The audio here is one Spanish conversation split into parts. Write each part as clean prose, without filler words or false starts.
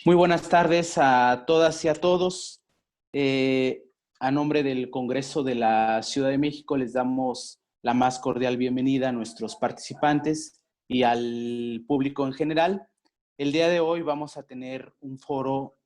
Muy buenas tardes a todas y a todos. A nombre del Congreso de la Ciudad de México les damos la más cordial bienvenida a nuestros participantes y al público en general. El día de hoy vamos a tener un foro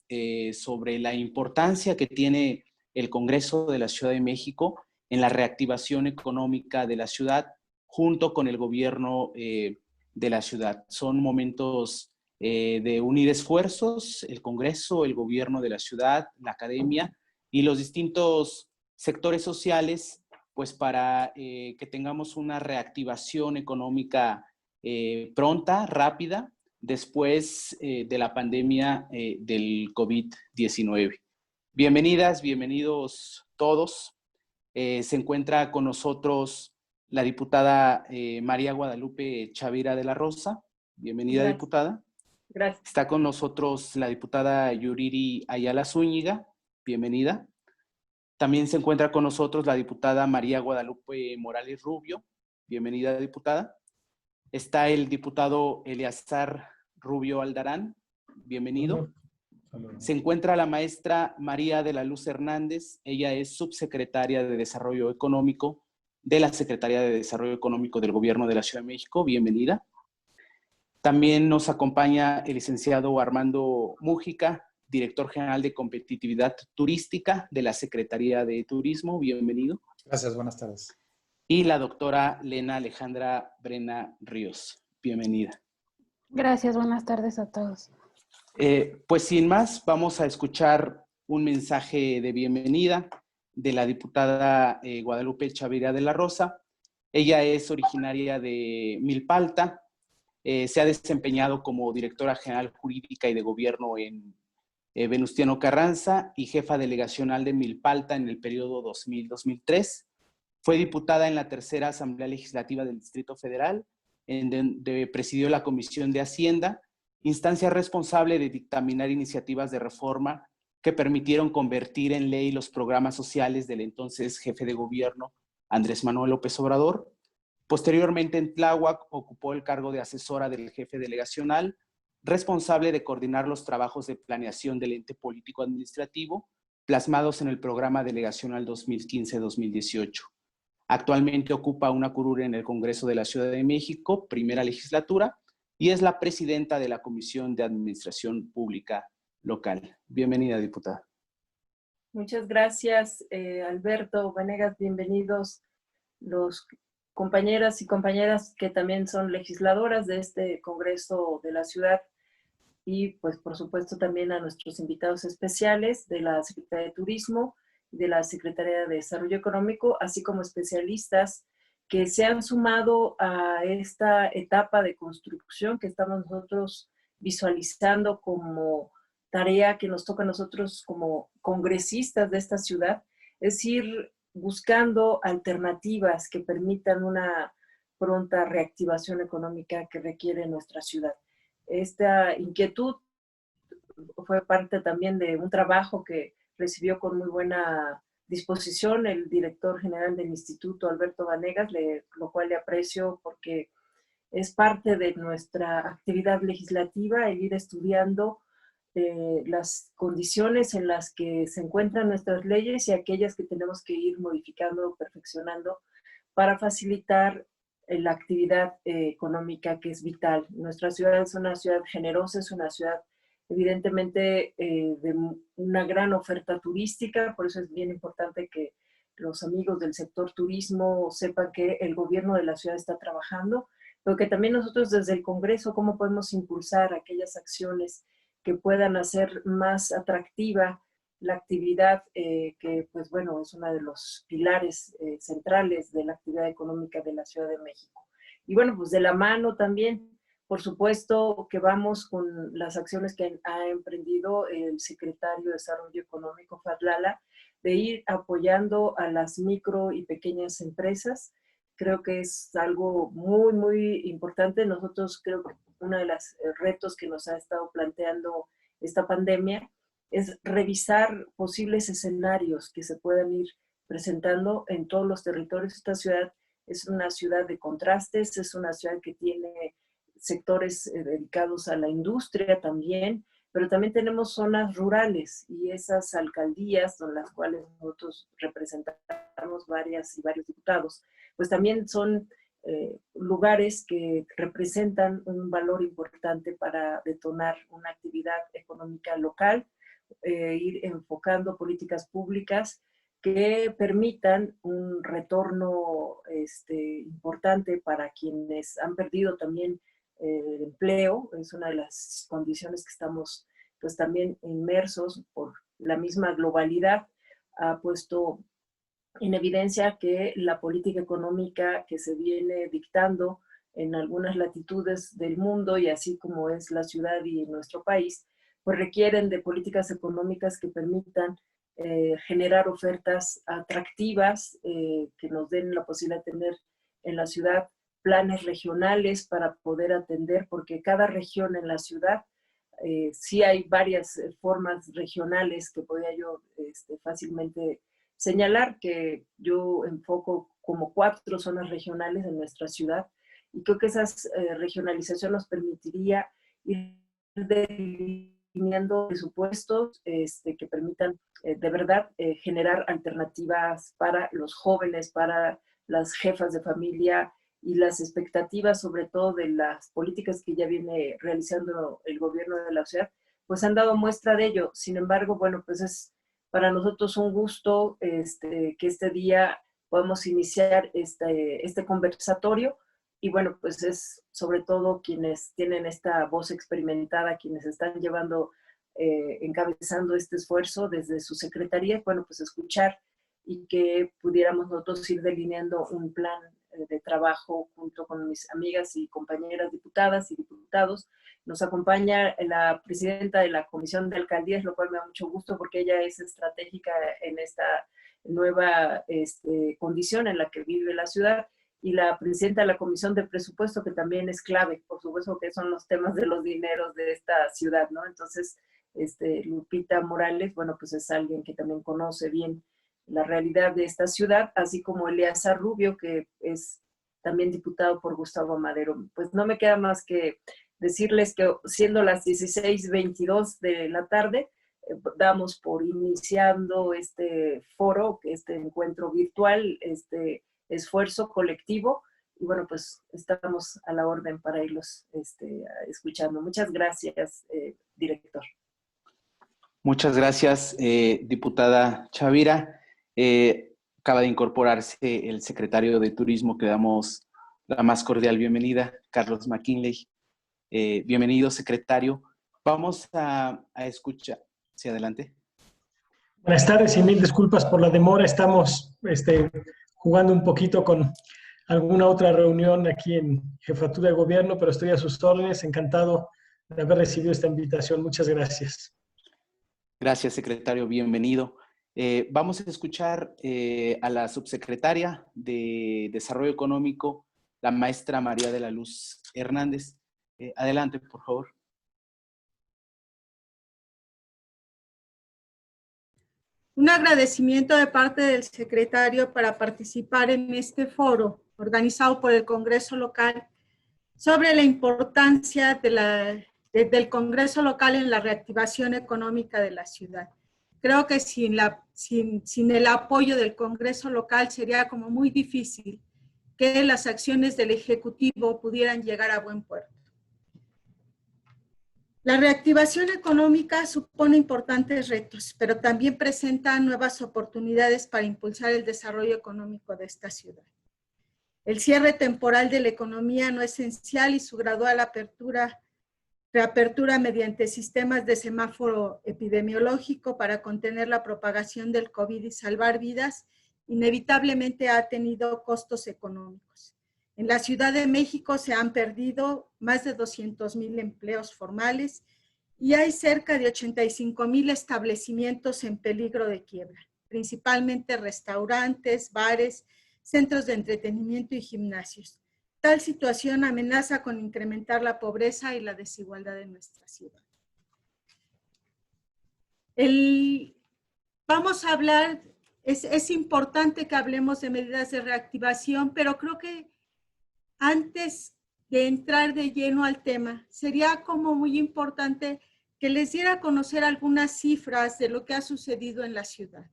sobre la importancia que tiene el Congreso de la Ciudad de México en la reactivación económica de la ciudad junto con el gobierno de la ciudad. Son momentos de unir esfuerzos, el Congreso, el gobierno de la ciudad, la academia y los distintos sectores sociales, pues para que tengamos una reactivación económica pronta, rápida, después de la pandemia del COVID-19. Bienvenidas, bienvenidos todos. Se encuentra con nosotros la diputada María Guadalupe Chavira de la Rosa. Bienvenida, Gracias. Diputada. Gracias. Está con nosotros la diputada Yuriri Ayala Zúñiga. Bienvenida. También se encuentra con nosotros la diputada María Guadalupe Morales Rubio. Bienvenida, diputada. Está el diputado Eleazar Rubio Aldarán. Bienvenido. Se encuentra la maestra María de la Luz Hernández. Ella es subsecretaria de Desarrollo Económico de la Secretaría de Desarrollo Económico del Gobierno de la Ciudad de México. Bienvenida. También nos acompaña el licenciado Armando Mújica, director general de Competitividad Turística de la Secretaría de Turismo. Bienvenido. Gracias, buenas tardes. Y la doctora Lena Alejandra Brena Ríos. Bienvenida. Gracias, buenas tardes a todos. Pues sin más, vamos a escuchar un mensaje de bienvenida de la diputada Guadalupe Chavira de la Rosa. Ella es originaria de Milpalta. Se ha desempeñado como directora general jurídica y de gobierno en Venustiano Carranza y jefa delegacional de Milpalta en el periodo 2000-2003. Fue diputada en la tercera Asamblea Legislativa del Distrito Federal, en donde presidió la Comisión de Hacienda, instancia responsable de dictaminar iniciativas de reforma que permitieron convertir en ley los programas sociales del entonces jefe de gobierno, Andrés Manuel López Obrador. Posteriormente, en Tláhuac, ocupó el cargo de asesora del jefe delegacional, responsable de coordinar los trabajos de planeación del ente político administrativo, plasmados en el programa delegacional 2015-2018. Actualmente ocupa una curul en el Congreso de la Ciudad de México, primera legislatura, y es la presidenta de la Comisión de Administración Pública Local. Bienvenida, diputada. Muchas gracias, Alberto Vanegas. Bienvenidos los compañeras y compañeras que también son legisladoras de este Congreso de la Ciudad y pues por supuesto también a nuestros invitados especiales de la Secretaría de Turismo, de la Secretaría de Desarrollo Económico, así como especialistas que se han sumado a esta etapa de construcción que estamos nosotros visualizando como tarea que nos toca a nosotros como congresistas de esta ciudad, es decir, buscando alternativas que permitan una pronta reactivación económica que requiere nuestra ciudad. Esta inquietud fue parte también de un trabajo que recibió con muy buena disposición el director general del Instituto, Alberto Vanegas, lo cual le aprecio porque es parte de nuestra actividad legislativa el ir estudiando las condiciones en las que se encuentran nuestras leyes y aquellas que tenemos que ir modificando, perfeccionando para facilitar la actividad económica que es vital. Nuestra ciudad es una ciudad generosa, es una ciudad evidentemente de una gran oferta turística, por eso es bien importante que los amigos del sector turismo sepan que el gobierno de la ciudad está trabajando, pero que también nosotros desde el Congreso, cómo podemos impulsar aquellas acciones que puedan hacer más atractiva la actividad que, pues bueno, es uno de los pilares centrales de la actividad económica de la Ciudad de México. Y bueno, pues de la mano también, por supuesto, que vamos con las acciones que ha emprendido el secretario de Desarrollo Económico, Fadlala, de ir apoyando a las micro y pequeñas empresas. Creo que es algo muy, muy importante. Nosotros creo que uno de los retos que nos ha estado planteando esta pandemia es revisar posibles escenarios que se puedan ir presentando en todos los territorios. Esta ciudad es una ciudad de contrastes, es una ciudad que tiene sectores dedicados a la industria también, pero también tenemos zonas rurales y esas alcaldías, con las cuales nosotros representamos varios diputados, pues también son lugares que representan un valor importante para detonar una actividad económica local, ir enfocando políticas públicas que permitan un retorno importante para quienes han perdido también el empleo. Es una de las condiciones que estamos pues también inmersos por la misma globalidad. Ha puesto en evidencia que la política económica que se viene dictando en algunas latitudes del mundo, y así como es la ciudad y nuestro país, pues requieren de políticas económicas que permitan generar ofertas atractivas, que nos den la posibilidad de tener en la ciudad planes regionales para poder atender, porque cada región en la ciudad, sí hay varias formas regionales que podría yo fácilmente señalar, que yo enfoco como 4 zonas regionales en nuestra ciudad, y creo que esas regionalización nos permitiría ir delineando presupuestos que permitan de verdad generar alternativas para los jóvenes, para las jefas de familia, y las expectativas sobre todo de las políticas que ya viene realizando el gobierno de la ciudad, pues han dado muestra de ello. Sin embargo, bueno, pues es para nosotros un gusto que este día podamos iniciar este conversatorio, y bueno, pues es sobre todo quienes tienen esta voz experimentada, quienes están llevando, encabezando este esfuerzo desde su secretaría, bueno, pues escuchar y que pudiéramos nosotros ir delineando un plan de trabajo junto con mis amigas y compañeras diputadas y diputados. Nos acompaña la presidenta de la Comisión de Alcaldías, lo cual me da mucho gusto porque ella es estratégica en esta nueva condición en la que vive la ciudad, y la presidenta de la Comisión de Presupuesto, que también es clave, por supuesto, que son los temas de los dineros de esta ciudad, ¿no? Entonces, Lupita Morales, bueno, pues es alguien que también conoce bien la realidad de esta ciudad, así como Eleazar Rubio, que es también diputado por Gustavo Madero. Pues no me queda más que decirles que siendo las 16:22 de la tarde, damos por iniciando este foro, este encuentro virtual, este esfuerzo colectivo, y bueno, pues estamos a la orden para irlos escuchando. Muchas gracias, director. Muchas gracias, diputada Chavira. Acaba de incorporarse el secretario de Turismo, que damos la más cordial bienvenida, Carlos McKinley. Bienvenido, secretario. Vamos a escuchar. Sí, adelante. Buenas tardes y mil disculpas por la demora. Estamos jugando un poquito con alguna otra reunión aquí en Jefatura de Gobierno, pero estoy a sus órdenes. Encantado de haber recibido esta invitación. Muchas gracias. Gracias, secretario. Bienvenido. Vamos a escuchar a la subsecretaria de Desarrollo Económico, la maestra María de la Luz Hernández. Adelante, por favor. Un agradecimiento de parte del secretario para participar en este foro organizado por el Congreso Local sobre la importancia del Congreso Local en la reactivación económica de la ciudad. Creo que sin el apoyo del Congreso Local sería como muy difícil que las acciones del Ejecutivo pudieran llegar a buen puerto. La reactivación económica supone importantes retos, pero también presenta nuevas oportunidades para impulsar el desarrollo económico de esta ciudad. El cierre temporal de la economía no es esencial y su gradual reapertura mediante sistemas de semáforo epidemiológico para contener la propagación del COVID y salvar vidas, inevitablemente ha tenido costos económicos. En la Ciudad de México se han perdido más de 200,000 empleos formales y hay cerca de 85,000 establecimientos en peligro de quiebra, principalmente restaurantes, bares, centros de entretenimiento y gimnasios. Tal situación amenaza con incrementar la pobreza y la desigualdad en nuestra ciudad. Vamos a hablar, es importante que hablemos de medidas de reactivación, pero creo que antes de entrar de lleno al tema, sería como muy importante que les diera a conocer algunas cifras de lo que ha sucedido en la ciudad.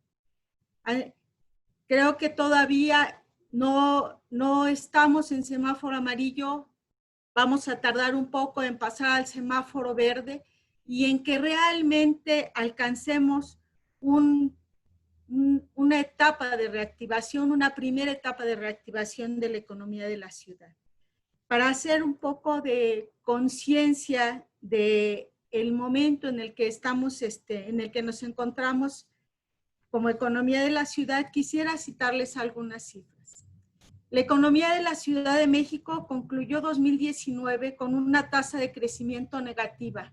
Creo que todavía no estamos en semáforo amarillo, vamos a tardar un poco en pasar al semáforo verde y en que realmente alcancemos una etapa de reactivación, una primera etapa de reactivación de la economía de la ciudad. Para hacer un poco de conciencia de el momento en el que estamos, en el que nos encontramos como economía de la ciudad, quisiera citarles algunas cifras. La economía de la Ciudad de México concluyó 2019 con una tasa de crecimiento negativa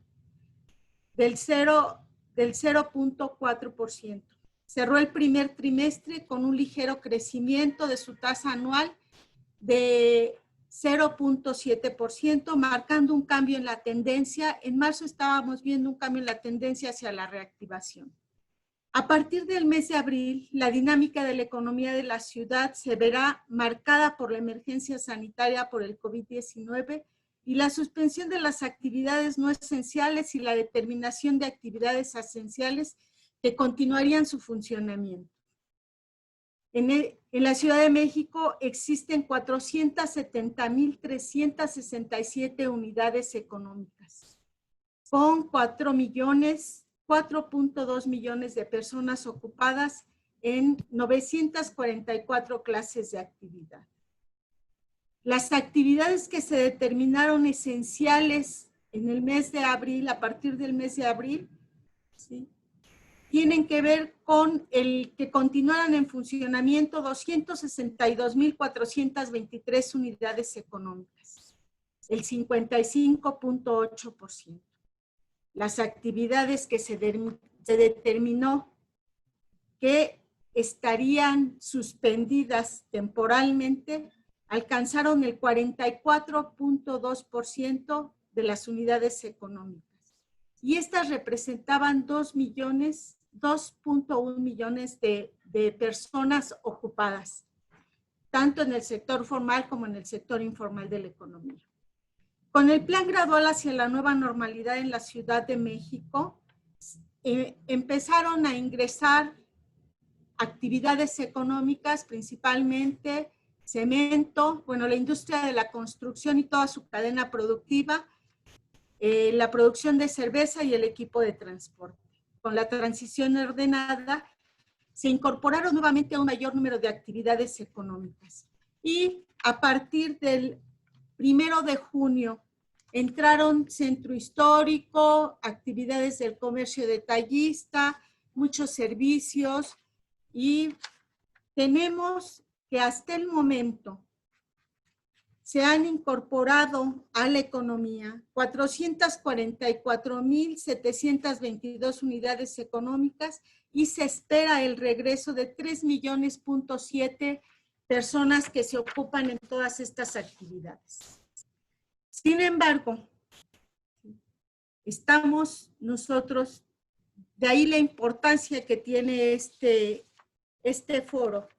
del 0.4%. Cerró el primer trimestre con un ligero crecimiento de su tasa anual de 0.7%, marcando un cambio en la tendencia. En marzo estábamos viendo un cambio en la tendencia hacia la reactivación. A partir del mes de abril, la dinámica de la economía de la ciudad se verá marcada por la emergencia sanitaria por el COVID-19 y la suspensión de las actividades no esenciales y la determinación de actividades esenciales que continuarían su funcionamiento. En la Ciudad de México existen 470,367 unidades económicas, con 4.2 millones de personas ocupadas en 944 clases de actividad. Las actividades que se determinaron esenciales en el mes de abril, a partir del mes de abril, ¿sí?, tienen que ver con el que continuaran en funcionamiento 262,423 unidades económicas, el 55.8%. Las actividades que se determinó que estarían suspendidas temporalmente alcanzaron el 44.2% de las unidades económicas. Y estas representaban 2.1 millones de personas ocupadas, tanto en el sector formal como en el sector informal de la economía. Con el plan gradual hacia la nueva normalidad en la Ciudad de México, empezaron a ingresar actividades económicas, principalmente cemento, bueno, la industria de la construcción y toda su cadena productiva, la producción de cerveza y el equipo de transporte. Con la transición ordenada, se incorporaron nuevamente a un mayor número de actividades económicas. Y a partir del 1 de junio, entraron centro histórico, actividades del comercio detallista, muchos servicios, y tenemos que hasta el momento se han incorporado a la economía 444,722 unidades económicas y se espera el regreso de 3,7 millones personas que se ocupan en todas estas actividades. Sin embargo, estamos nosotros, de ahí la importancia que tiene este foro,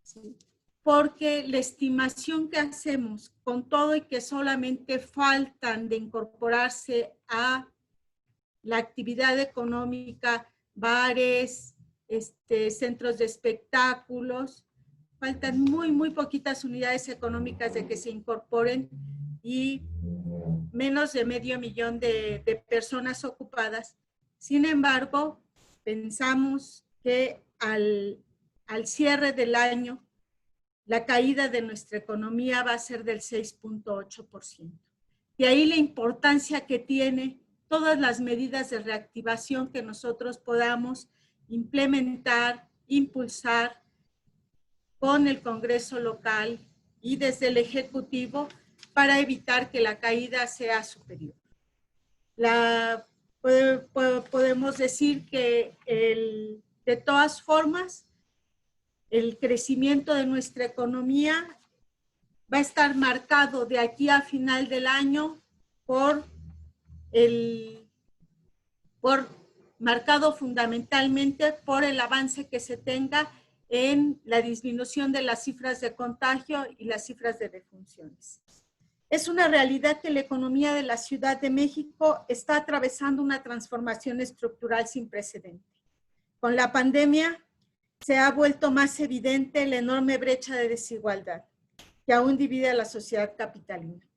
¿sí?, porque la estimación que hacemos con todo y que solamente faltan de incorporarse a la actividad económica, bares, centros de espectáculos, faltan muy poquitas unidades económicas de que se incorporen y menos de 500,000 de personas ocupadas. Sin embargo, pensamos que al cierre del año, la caída de nuestra economía va a ser del 6.8%. De ahí la importancia que tiene todas las medidas de reactivación que nosotros podamos implementar, impulsar con el Congreso local y desde el Ejecutivo para evitar que la caída sea superior. Podemos decir que de todas formas, el crecimiento de nuestra economía va a estar marcado de aquí a final del año marcado fundamentalmente por el avance que se tenga en la disminución de las cifras de contagio y las cifras de defunciones. Es una realidad que la economía de la Ciudad de México está atravesando una transformación estructural sin precedente. Con la pandemia se ha vuelto más evidente la enorme brecha de desigualdad que aún divide a la sociedad capitalina.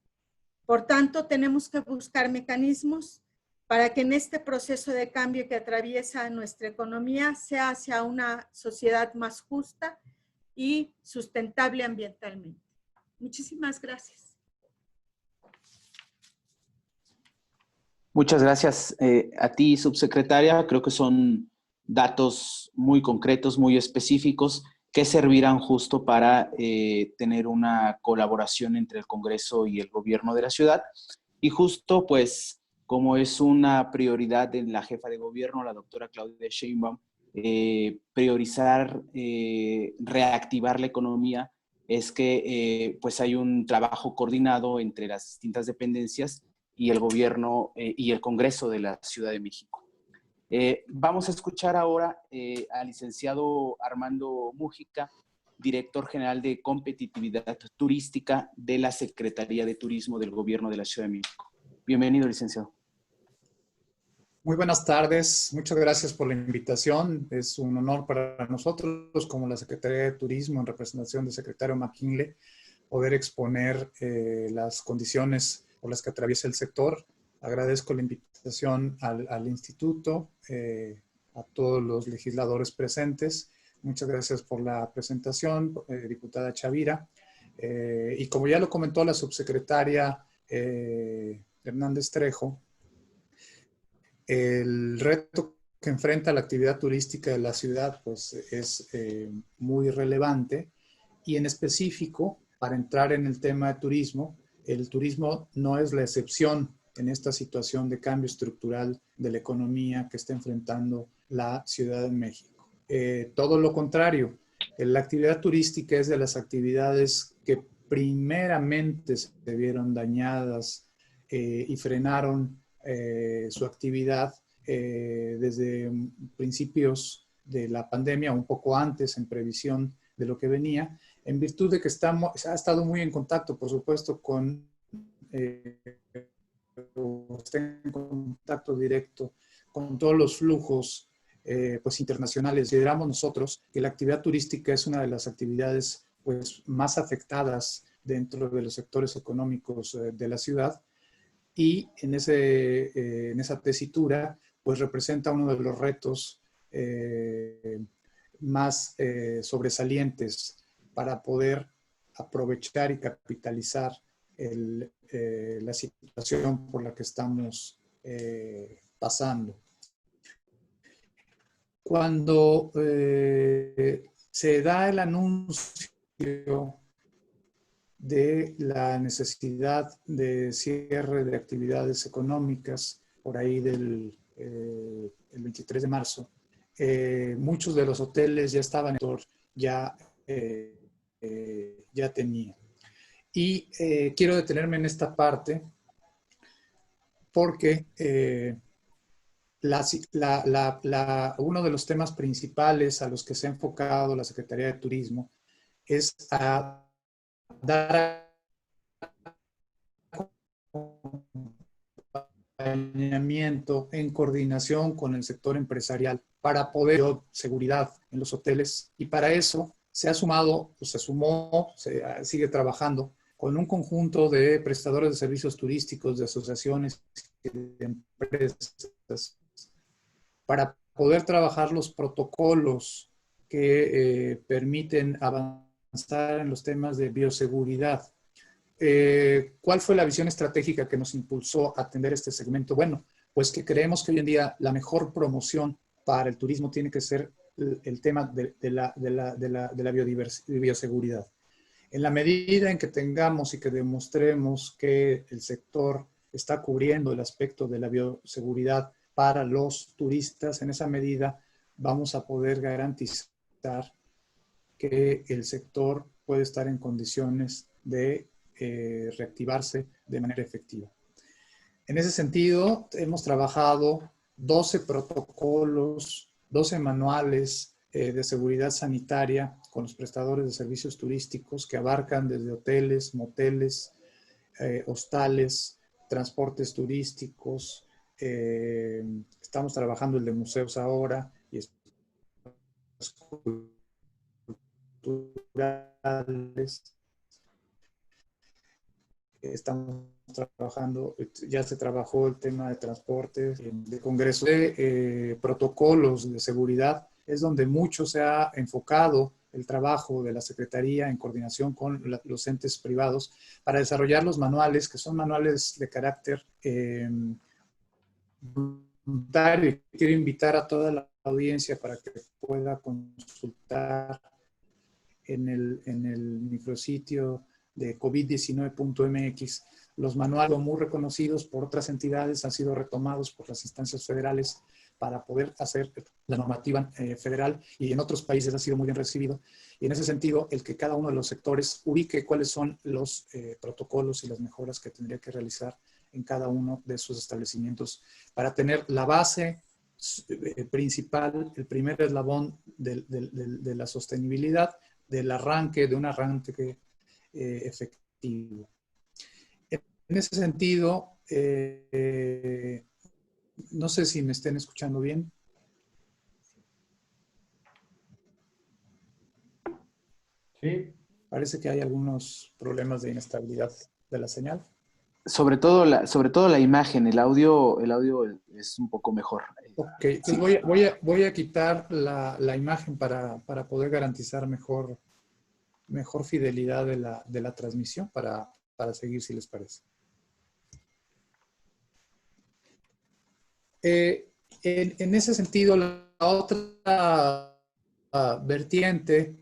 Por tanto, tenemos que buscar mecanismos para que en este proceso de cambio que atraviesa nuestra economía sea hacia una sociedad más justa y sustentable ambientalmente. Muchísimas gracias. Muchas gracias a ti, subsecretaria. Creo que son datos muy concretos, muy específicos, que servirán justo para tener una colaboración entre el Congreso y el gobierno de la ciudad. Y justo, pues, como es una prioridad de la jefa de gobierno, la doctora Claudia Sheinbaum, priorizar, reactivar la economía, es que pues hay un trabajo coordinado entre las distintas dependencias y el gobierno y el Congreso de la Ciudad de México. Vamos a escuchar ahora al licenciado Armando Mújica, director general de competitividad turística de la Secretaría de Turismo del Gobierno de la Ciudad de México. Bienvenido, licenciado. Muy buenas tardes, muchas gracias por la invitación. Es un honor para nosotros, como la Secretaría de Turismo, en representación del secretario McKinley, poder exponer las condiciones por las que atraviesa el sector. Agradezco la invitación al instituto, a todos los legisladores presentes. Muchas gracias por la presentación, diputada Chavira. Y como ya lo comentó la subsecretaria Hernández Trejo, el reto que enfrenta la actividad turística de la ciudad pues, es muy relevante, y en específico, para entrar en el tema de turismo, el turismo no es la excepción en esta situación de cambio estructural de la economía que está enfrentando la Ciudad de México. Todo lo contrario, la actividad turística es de las actividades que primeramente se vieron dañadas y frenaron su actividad desde principios de la pandemia, un poco antes, en previsión de lo que venía, en virtud de que ha estado muy en contacto, por supuesto, está en contacto directo con todos los flujos pues, internacionales. Consideramos nosotros que la actividad turística es una de las actividades pues, más afectadas dentro de los sectores económicos de la ciudad, y en esa tesitura pues representa uno de los retos más sobresalientes para poder aprovechar y capitalizar la situación por la que estamos pasando. Cuando se da el anuncio de la necesidad de cierre de actividades económicas por ahí el 23 de marzo, muchos de los hoteles ya estaban, ya tenían. Y quiero detenerme en esta parte porque uno de los temas principales a los que se ha enfocado la Secretaría de Turismo es a dar acompañamiento en coordinación con el sector empresarial para poder dar seguridad en los hoteles, y para eso se sigue trabajando con un conjunto de prestadores de servicios turísticos, de asociaciones y de empresas para poder trabajar los protocolos que permiten avanzar en los temas de bioseguridad. ¿Cuál fue la visión estratégica que nos impulsó a atender este segmento? Bueno, pues que creemos que hoy en día la mejor promoción para el turismo tiene que ser el tema de la bioseguridad. En la medida en que tengamos y que demostremos que el sector está cubriendo el aspecto de la bioseguridad para los turistas, en esa medida vamos a poder garantizar que el sector puede estar en condiciones de reactivarse de manera efectiva. En ese sentido, hemos trabajado 12 protocolos, 12 manuales de seguridad sanitaria con los prestadores de servicios turísticos que abarcan desde hoteles, moteles, hostales, transportes turísticos. Estamos trabajando el de museos ahora y culturales. Estamos trabajando, ya se trabajó el tema de transportes, de congreso, de protocolos de seguridad, es donde mucho se ha enfocado el trabajo de la Secretaría en coordinación con los entes privados para desarrollar los manuales, que son manuales de carácter voluntario. Quiero invitar a toda la audiencia para que pueda consultar en el micrositio de covid19.mx. Los manuales muy reconocidos por otras entidades han sido retomados por las instancias federales para poder hacer la normativa federal, y en otros países ha sido muy bien recibido. Y en ese sentido, el que cada uno de los sectores ubique cuáles son los protocolos y las mejoras que tendría que realizar en cada uno de sus establecimientos para tener la base principal, el primer eslabón de la sostenibilidad, del arranque, de un arranque efectivo. En ese sentido, no sé si me estén escuchando bien. Sí. Parece que hay algunos problemas de inestabilidad de la señal. Sobre todo la imagen, el audio es un poco mejor. Ok, Sí. voy a quitar la imagen para poder garantizar mejor fidelidad de la transmisión para seguir, si les parece. En ese sentido, la otra vertiente,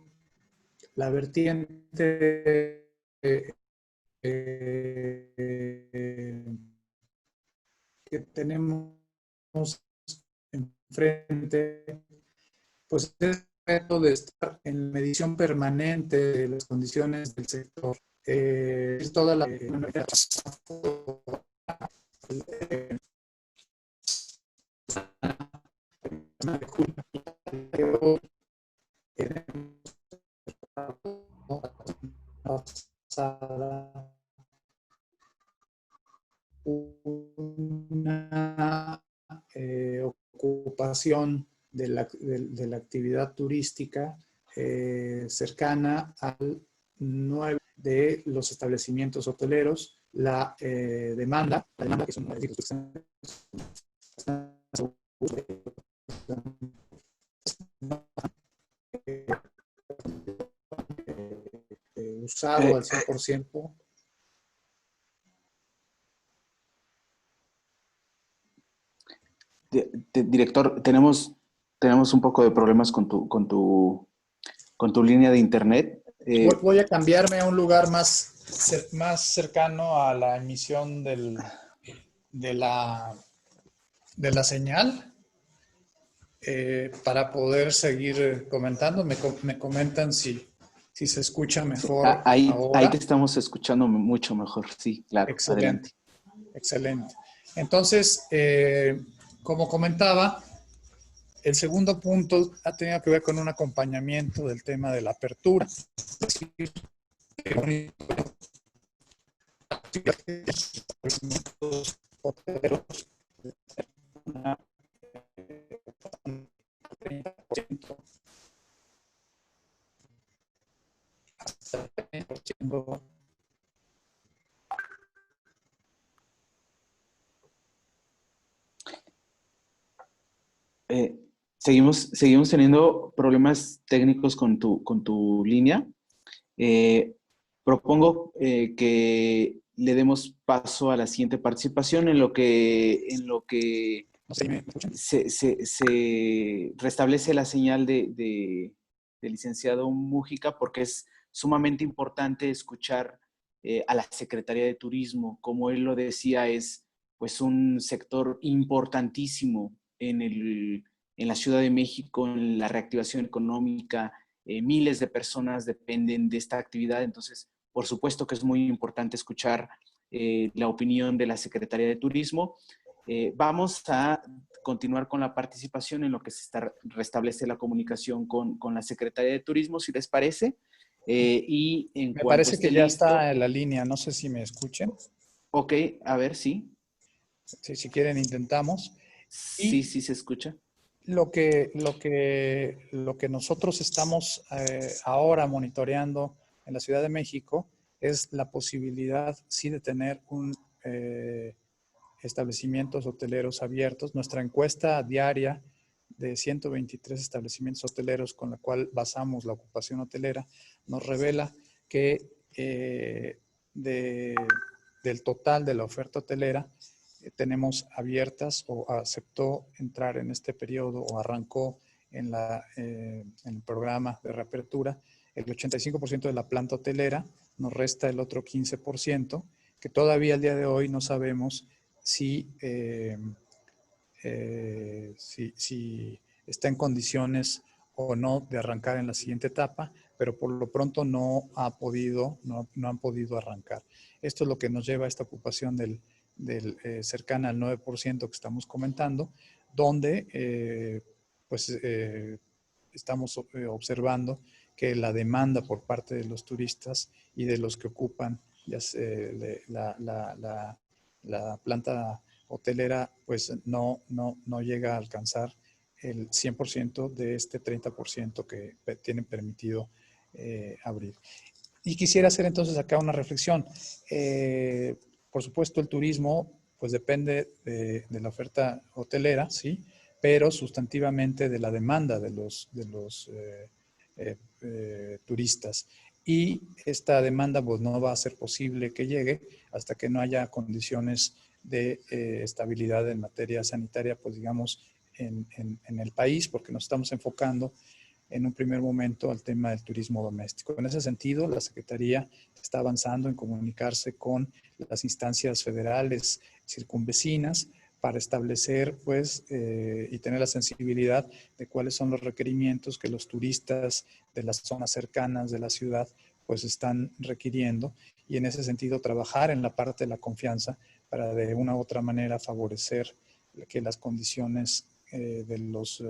la vertiente que tenemos enfrente, pues es el reto de estar en medición permanente de las condiciones del sector. Toda la una ocupación de la actividad turística cercana al 9% de los establecimientos hoteleros. La demanda que es una usado al 100%. Director, tenemos un poco de problemas con tu línea de internet. Voy a cambiarme a un lugar más cercano a la emisión de la señal para poder seguir comentando. Me comentan si se escucha mejor ahí ahora. te estamos escuchando mucho mejor, sí, claro. Excelente. Adelante. Excelente. Entonces, como comentaba, el segundo punto ha tenido que ver con un acompañamiento del tema de la apertura. Es decir, hasta el 30%. Seguimos teniendo problemas técnicos con tu línea. Propongo que le demos paso a la siguiente participación en lo que se restablece la señal del licenciado Mújica, porque es sumamente importante escuchar a la Secretaría de Turismo. Como él lo decía, es pues un sector importantísimo en la Ciudad de México, en la reactivación económica. Miles de personas dependen de esta actividad, entonces por supuesto que es muy importante escuchar la opinión de la Secretaría de Turismo. Vamos a continuar con la participación en lo que restablece la comunicación con la Secretaría de Turismo, si les parece. Y en Me cuanto parece esté que ya listo, está en la línea. No sé si me escuchen. ok, a ver, sí, Si quieren, intentamos. sí, Y sí se escucha. lo que nosotros estamos ahora monitoreando en la Ciudad de México es la posibilidad, sí, de tener establecimientos hoteleros abiertos. Nuestra encuesta diaria de 123 establecimientos hoteleros con la cual basamos la ocupación hotelera nos revela que del total de la oferta hotelera tenemos abiertas o aceptó entrar en este periodo o arrancó en el programa de reapertura el 85% de la planta hotelera, nos resta el otro 15%, que todavía al día de hoy no sabemos si si está en condiciones o no de arrancar en la siguiente etapa, pero por lo pronto no han podido arrancar. Esto es lo que nos lleva a esta ocupación cercana al 9% que estamos comentando, donde estamos observando que la demanda por parte de los turistas y de los que ocupan la planta hotelera, pues no llega a alcanzar el 100% de este 30% que tienen permitido abrir. Y quisiera hacer entonces acá una reflexión. Por supuesto, el turismo pues depende de la oferta hotelera, ¿sí? Pero sustantivamente de la demanda de los turistas. Y esta demanda pues no va a ser posible que llegue hasta que no haya condiciones de estabilidad en materia sanitaria, pues digamos, en el país, porque nos estamos enfocando en un primer momento al tema del turismo doméstico. En ese sentido, la Secretaría está avanzando en comunicarse con las instancias federales circunvecinas para establecer, pues, y tener la sensibilidad de cuáles son los requerimientos que los turistas de las zonas cercanas de la ciudad, pues, están requiriendo, y en ese sentido trabajar en la parte de la confianza para de una u otra manera favorecer que las condiciones de los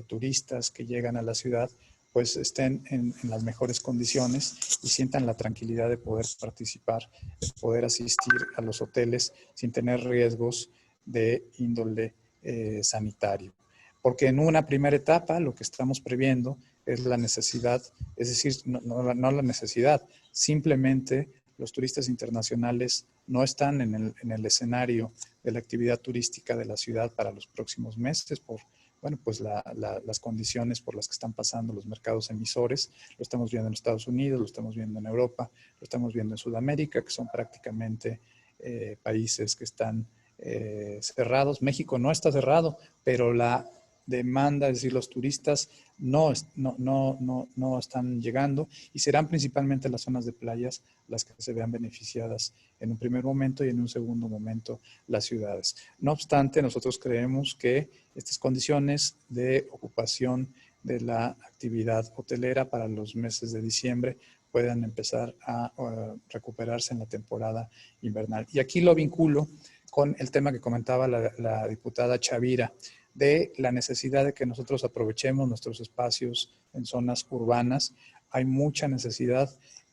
turistas que llegan a la ciudad pues estén en las mejores condiciones y sientan la tranquilidad de poder participar, de poder asistir a los hoteles sin tener riesgos de índole sanitario. Porque en una primera etapa lo que estamos previendo es la necesidad, es decir, no la necesidad, simplemente los turistas internacionales no están en el escenario de la actividad turística de la ciudad para los próximos meses por pues las condiciones por las que están pasando los mercados emisores. Lo estamos viendo en Estados Unidos, lo estamos viendo en Europa, lo estamos viendo en Sudamérica, que son prácticamente países que están cerrados. México no está cerrado, pero la demanda, es decir, los turistas no están llegando y serán principalmente las zonas de playas las que se vean beneficiadas en un primer momento y en un segundo momento las ciudades. No obstante, nosotros creemos que estas condiciones de ocupación de la actividad hotelera para los meses de diciembre puedan empezar a recuperarse en la temporada invernal. Y aquí lo vinculo con el tema que comentaba la diputada Chavira, de la necesidad de que nosotros aprovechemos nuestros espacios en zonas urbanas. Hay mucha necesidad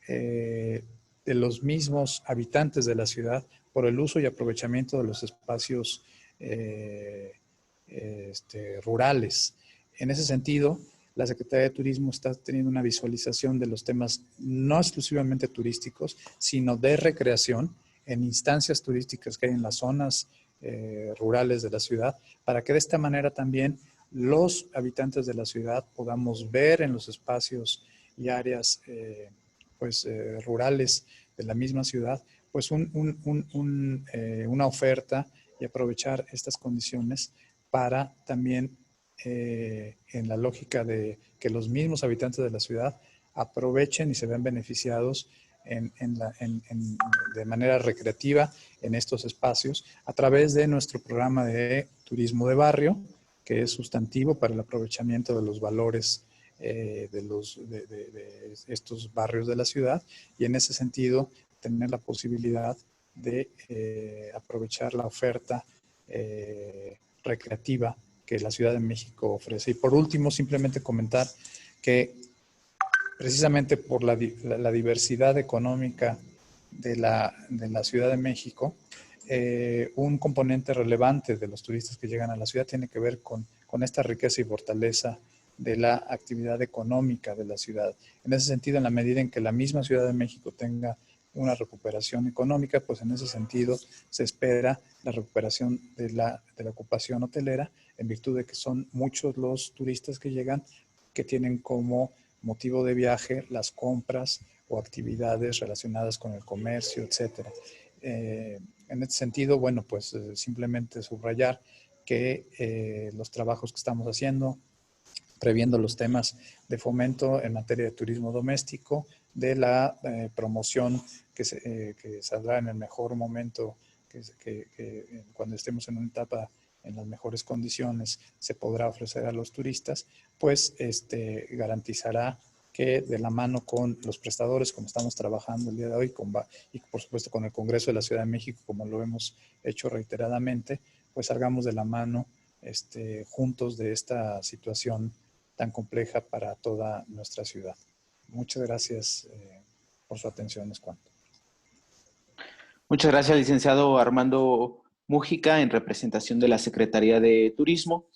de los mismos habitantes de la ciudad por el uso y aprovechamiento de los espacios rurales. En ese sentido, la Secretaría de Turismo está teniendo una visualización de los temas no exclusivamente turísticos, sino de recreación en instancias turísticas que hay en las zonas rurales de la ciudad, para que de esta manera también los habitantes de la ciudad podamos ver en los espacios y áreas rurales de la misma ciudad, pues una oferta y aprovechar estas condiciones para también, en la lógica de que los mismos habitantes de la ciudad aprovechen y se vean beneficiados de manera recreativa en estos espacios a través de nuestro programa de turismo de barrio, que es sustantivo para el aprovechamiento de los valores de estos barrios de la ciudad, y en ese sentido tener la posibilidad de aprovechar la oferta recreativa que la Ciudad de México ofrece. Y por último, simplemente comentar que precisamente por la diversidad económica de la Ciudad de México, un componente relevante de los turistas que llegan a la ciudad tiene que ver con esta riqueza y fortaleza de la actividad económica de la ciudad. En ese sentido, en la medida en que la misma Ciudad de México tenga una recuperación económica, pues en ese sentido se espera la recuperación de la ocupación hotelera, en virtud de que son muchos los turistas que llegan que tienen como motivo de viaje las compras o actividades relacionadas con el comercio, etc. En este sentido, bueno, pues simplemente subrayar que los trabajos que estamos haciendo, previendo los temas de fomento en materia de turismo doméstico, de la promoción que saldrá en el mejor momento, que cuando estemos en una etapa en las mejores condiciones se podrá ofrecer a los turistas, pues garantizará que de la mano con los prestadores, como estamos trabajando el día de hoy, y por supuesto con el Congreso de la Ciudad de México, como lo hemos hecho reiteradamente, pues salgamos de la mano juntos de esta situación tan compleja para toda nuestra ciudad. Muchas gracias por su atención, es cuanto. Muchas gracias, licenciado Armando Mújica, en representación de la Secretaría de Turismo.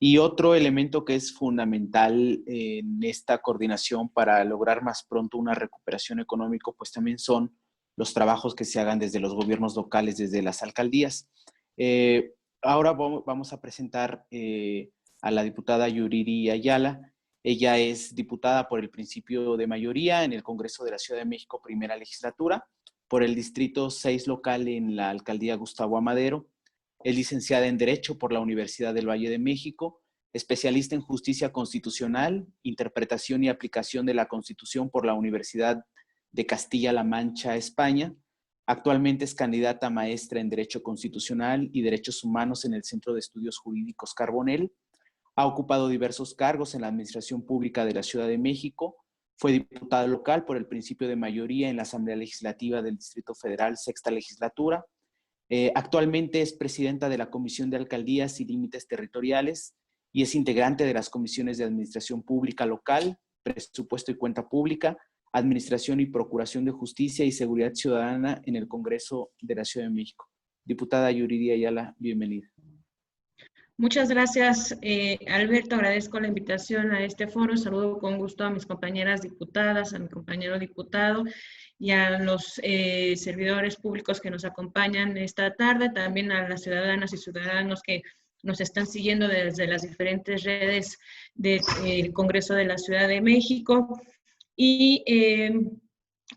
Y otro elemento que es fundamental en esta coordinación para lograr más pronto una recuperación económica, pues también son los trabajos que se hagan desde los gobiernos locales, desde las alcaldías. Ahora vamos a presentar a la diputada Yuriri Ayala. Ella es diputada por el principio de mayoría en el Congreso de la Ciudad de México, primera legislatura, por el Distrito 6 local en la Alcaldía Gustavo Amadero. Es licenciada en Derecho por la Universidad del Valle de México, especialista en Justicia Constitucional, Interpretación y Aplicación de la Constitución por la Universidad de Castilla-La Mancha, España. Actualmente es candidata a maestra en Derecho Constitucional y Derechos Humanos en el Centro de Estudios Jurídicos Carbonell. Ha ocupado diversos cargos en la Administración Pública de la Ciudad de México. Fue diputada local por el principio de mayoría en la Asamblea Legislativa del Distrito Federal, sexta legislatura. Actualmente es presidenta de la Comisión de Alcaldías y Límites Territoriales y es integrante de las comisiones de Administración Pública Local, Presupuesto y Cuenta Pública, Administración y Procuración de Justicia y Seguridad Ciudadana en el Congreso de la Ciudad de México. Diputada Yuriri Ayala, bienvenida. Muchas gracias, Alberto. Agradezco la invitación a este foro. Saludo con gusto a mis compañeras diputadas, a mi compañero diputado y a los servidores públicos que nos acompañan esta tarde, también a las ciudadanas y ciudadanos que nos están siguiendo desde las diferentes redes del Congreso de la Ciudad de México. Y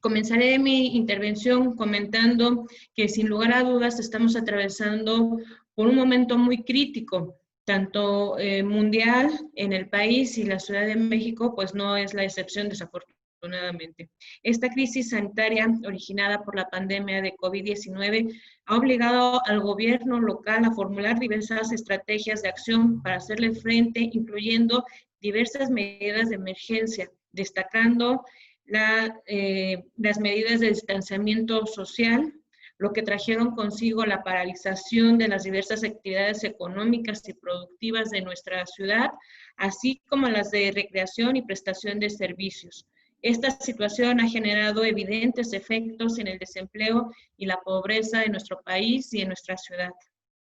comenzaré mi intervención comentando que sin lugar a dudas estamos atravesando por un momento muy crítico, tanto mundial en el país, y la Ciudad de México pues no es la excepción, desafortunadamente. Esta crisis sanitaria originada por la pandemia de COVID-19 ha obligado al gobierno local a formular diversas estrategias de acción para hacerle frente, incluyendo diversas medidas de emergencia, destacando las medidas de distanciamiento social, lo que trajeron consigo la paralización de las diversas actividades económicas y productivas de nuestra ciudad, así como las de recreación y prestación de servicios. Esta situación ha generado evidentes efectos en el desempleo y la pobreza en nuestro país y en nuestra ciudad.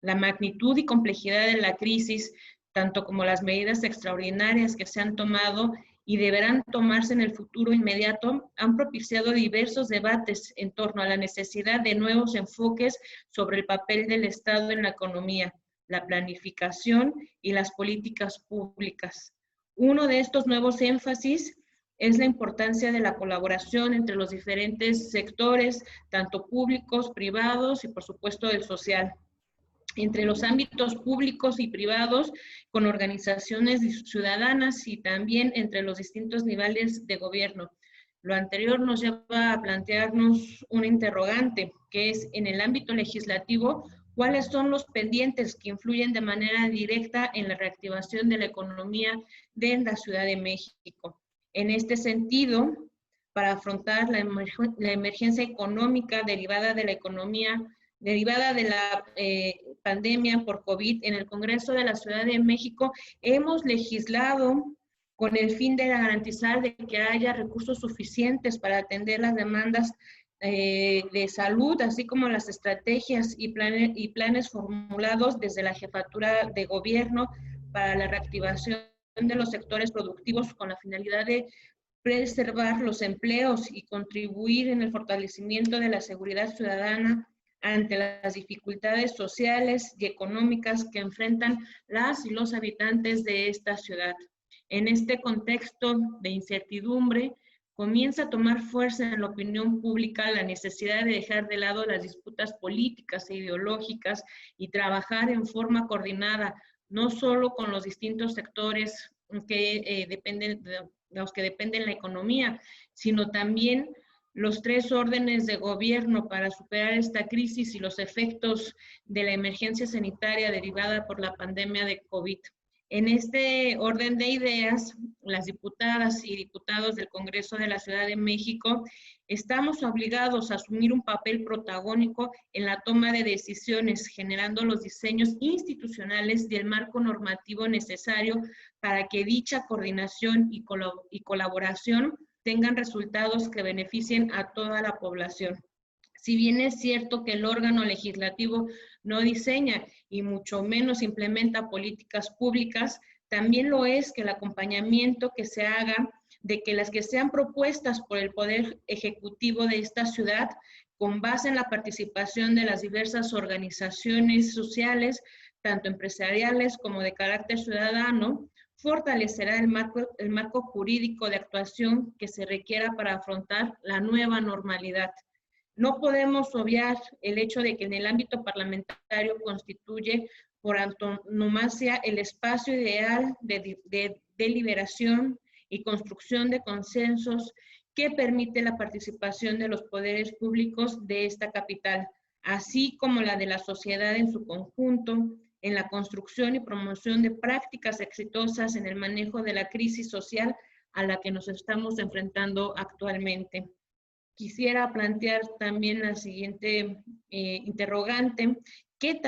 La magnitud y complejidad de la crisis, tanto como las medidas extraordinarias que se han tomado y deberán tomarse en el futuro inmediato, han propiciado diversos debates en torno a la necesidad de nuevos enfoques sobre el papel del Estado en la economía, la planificación y las políticas públicas. Uno de estos nuevos énfasis es la importancia de la colaboración entre los diferentes sectores, tanto públicos, privados y por supuesto del social, entre los ámbitos públicos y privados, con organizaciones ciudadanas y también entre los distintos niveles de gobierno. Lo anterior nos lleva a plantearnos una interrogante, que es, en el ámbito legislativo, ¿cuáles son los pendientes que influyen de manera directa en la reactivación de la economía de la Ciudad de México? En este sentido, para afrontar la emergencia económica derivada de la pandemia por COVID, en el Congreso de la Ciudad de México hemos legislado con el fin de garantizar de que haya recursos suficientes para atender las demandas de salud, así como las estrategias y planes formulados desde la Jefatura de Gobierno para la reactivación de los sectores productivos con la finalidad de preservar los empleos y contribuir en el fortalecimiento de la seguridad ciudadana ante las dificultades sociales y económicas que enfrentan las y los habitantes de esta ciudad. En este contexto de incertidumbre, comienza a tomar fuerza en la opinión pública la necesidad de dejar de lado las disputas políticas e ideológicas y trabajar en forma coordinada, no solo con los distintos sectores que dependen de los que dependen la economía, sino también los 3 órdenes de gobierno para superar esta crisis y los efectos de la emergencia sanitaria derivada por la pandemia de COVID. En este orden de ideas, las diputadas y diputados del Congreso de la Ciudad de México estamos obligados a asumir un papel protagónico en la toma de decisiones, generando los diseños institucionales y el marco normativo necesario para que dicha coordinación y colaboración tengan resultados que beneficien a toda la población. Si bien es cierto que el órgano legislativo no diseña y mucho menos implementa políticas públicas, también lo es que el acompañamiento que se haga de que las que sean propuestas por el Poder Ejecutivo de esta ciudad, con base en la participación de las diversas organizaciones sociales, tanto empresariales como de carácter ciudadano, fortalecerá el marco jurídico de actuación que se requiera para afrontar la nueva normalidad. No podemos obviar el hecho de que en el ámbito parlamentario constituye por antonomasia el espacio ideal de deliberación y construcción de consensos que permite la participación de los poderes públicos de esta capital, así como la de la sociedad en su conjunto, en la construcción y promoción de prácticas exitosas en el manejo de la crisis social a la que nos estamos enfrentando actualmente. Quisiera plantear también la siguiente interrogante: ¿qué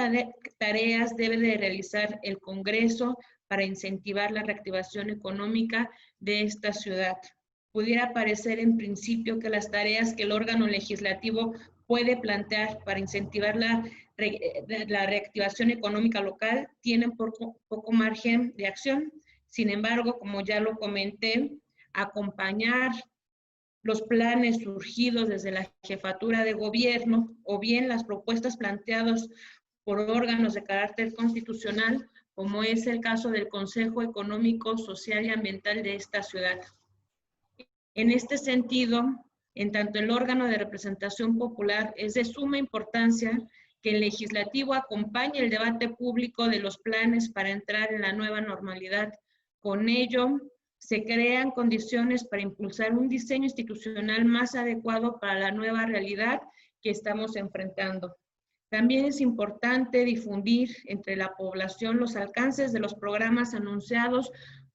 tareas debe de realizar el Congreso para incentivar la reactivación económica de esta ciudad? Pudiera parecer en principio que las tareas que el órgano legislativo puede plantear para incentivar la reactivación económica local tienen poco margen de acción. Sin embargo, como ya lo comenté, acompañar los planes surgidos desde la Jefatura de Gobierno o bien las propuestas planteadas por órganos de carácter constitucional, como es el caso del Consejo Económico, Social y Ambiental de esta ciudad. En este sentido, en tanto el órgano de representación popular, es de suma importancia que el legislativo acompañe el debate público de los planes para entrar en la nueva normalidad. Con ello, se crean condiciones para impulsar un diseño institucional más adecuado para la nueva realidad que estamos enfrentando. También es importante difundir entre la población los alcances de los programas anunciados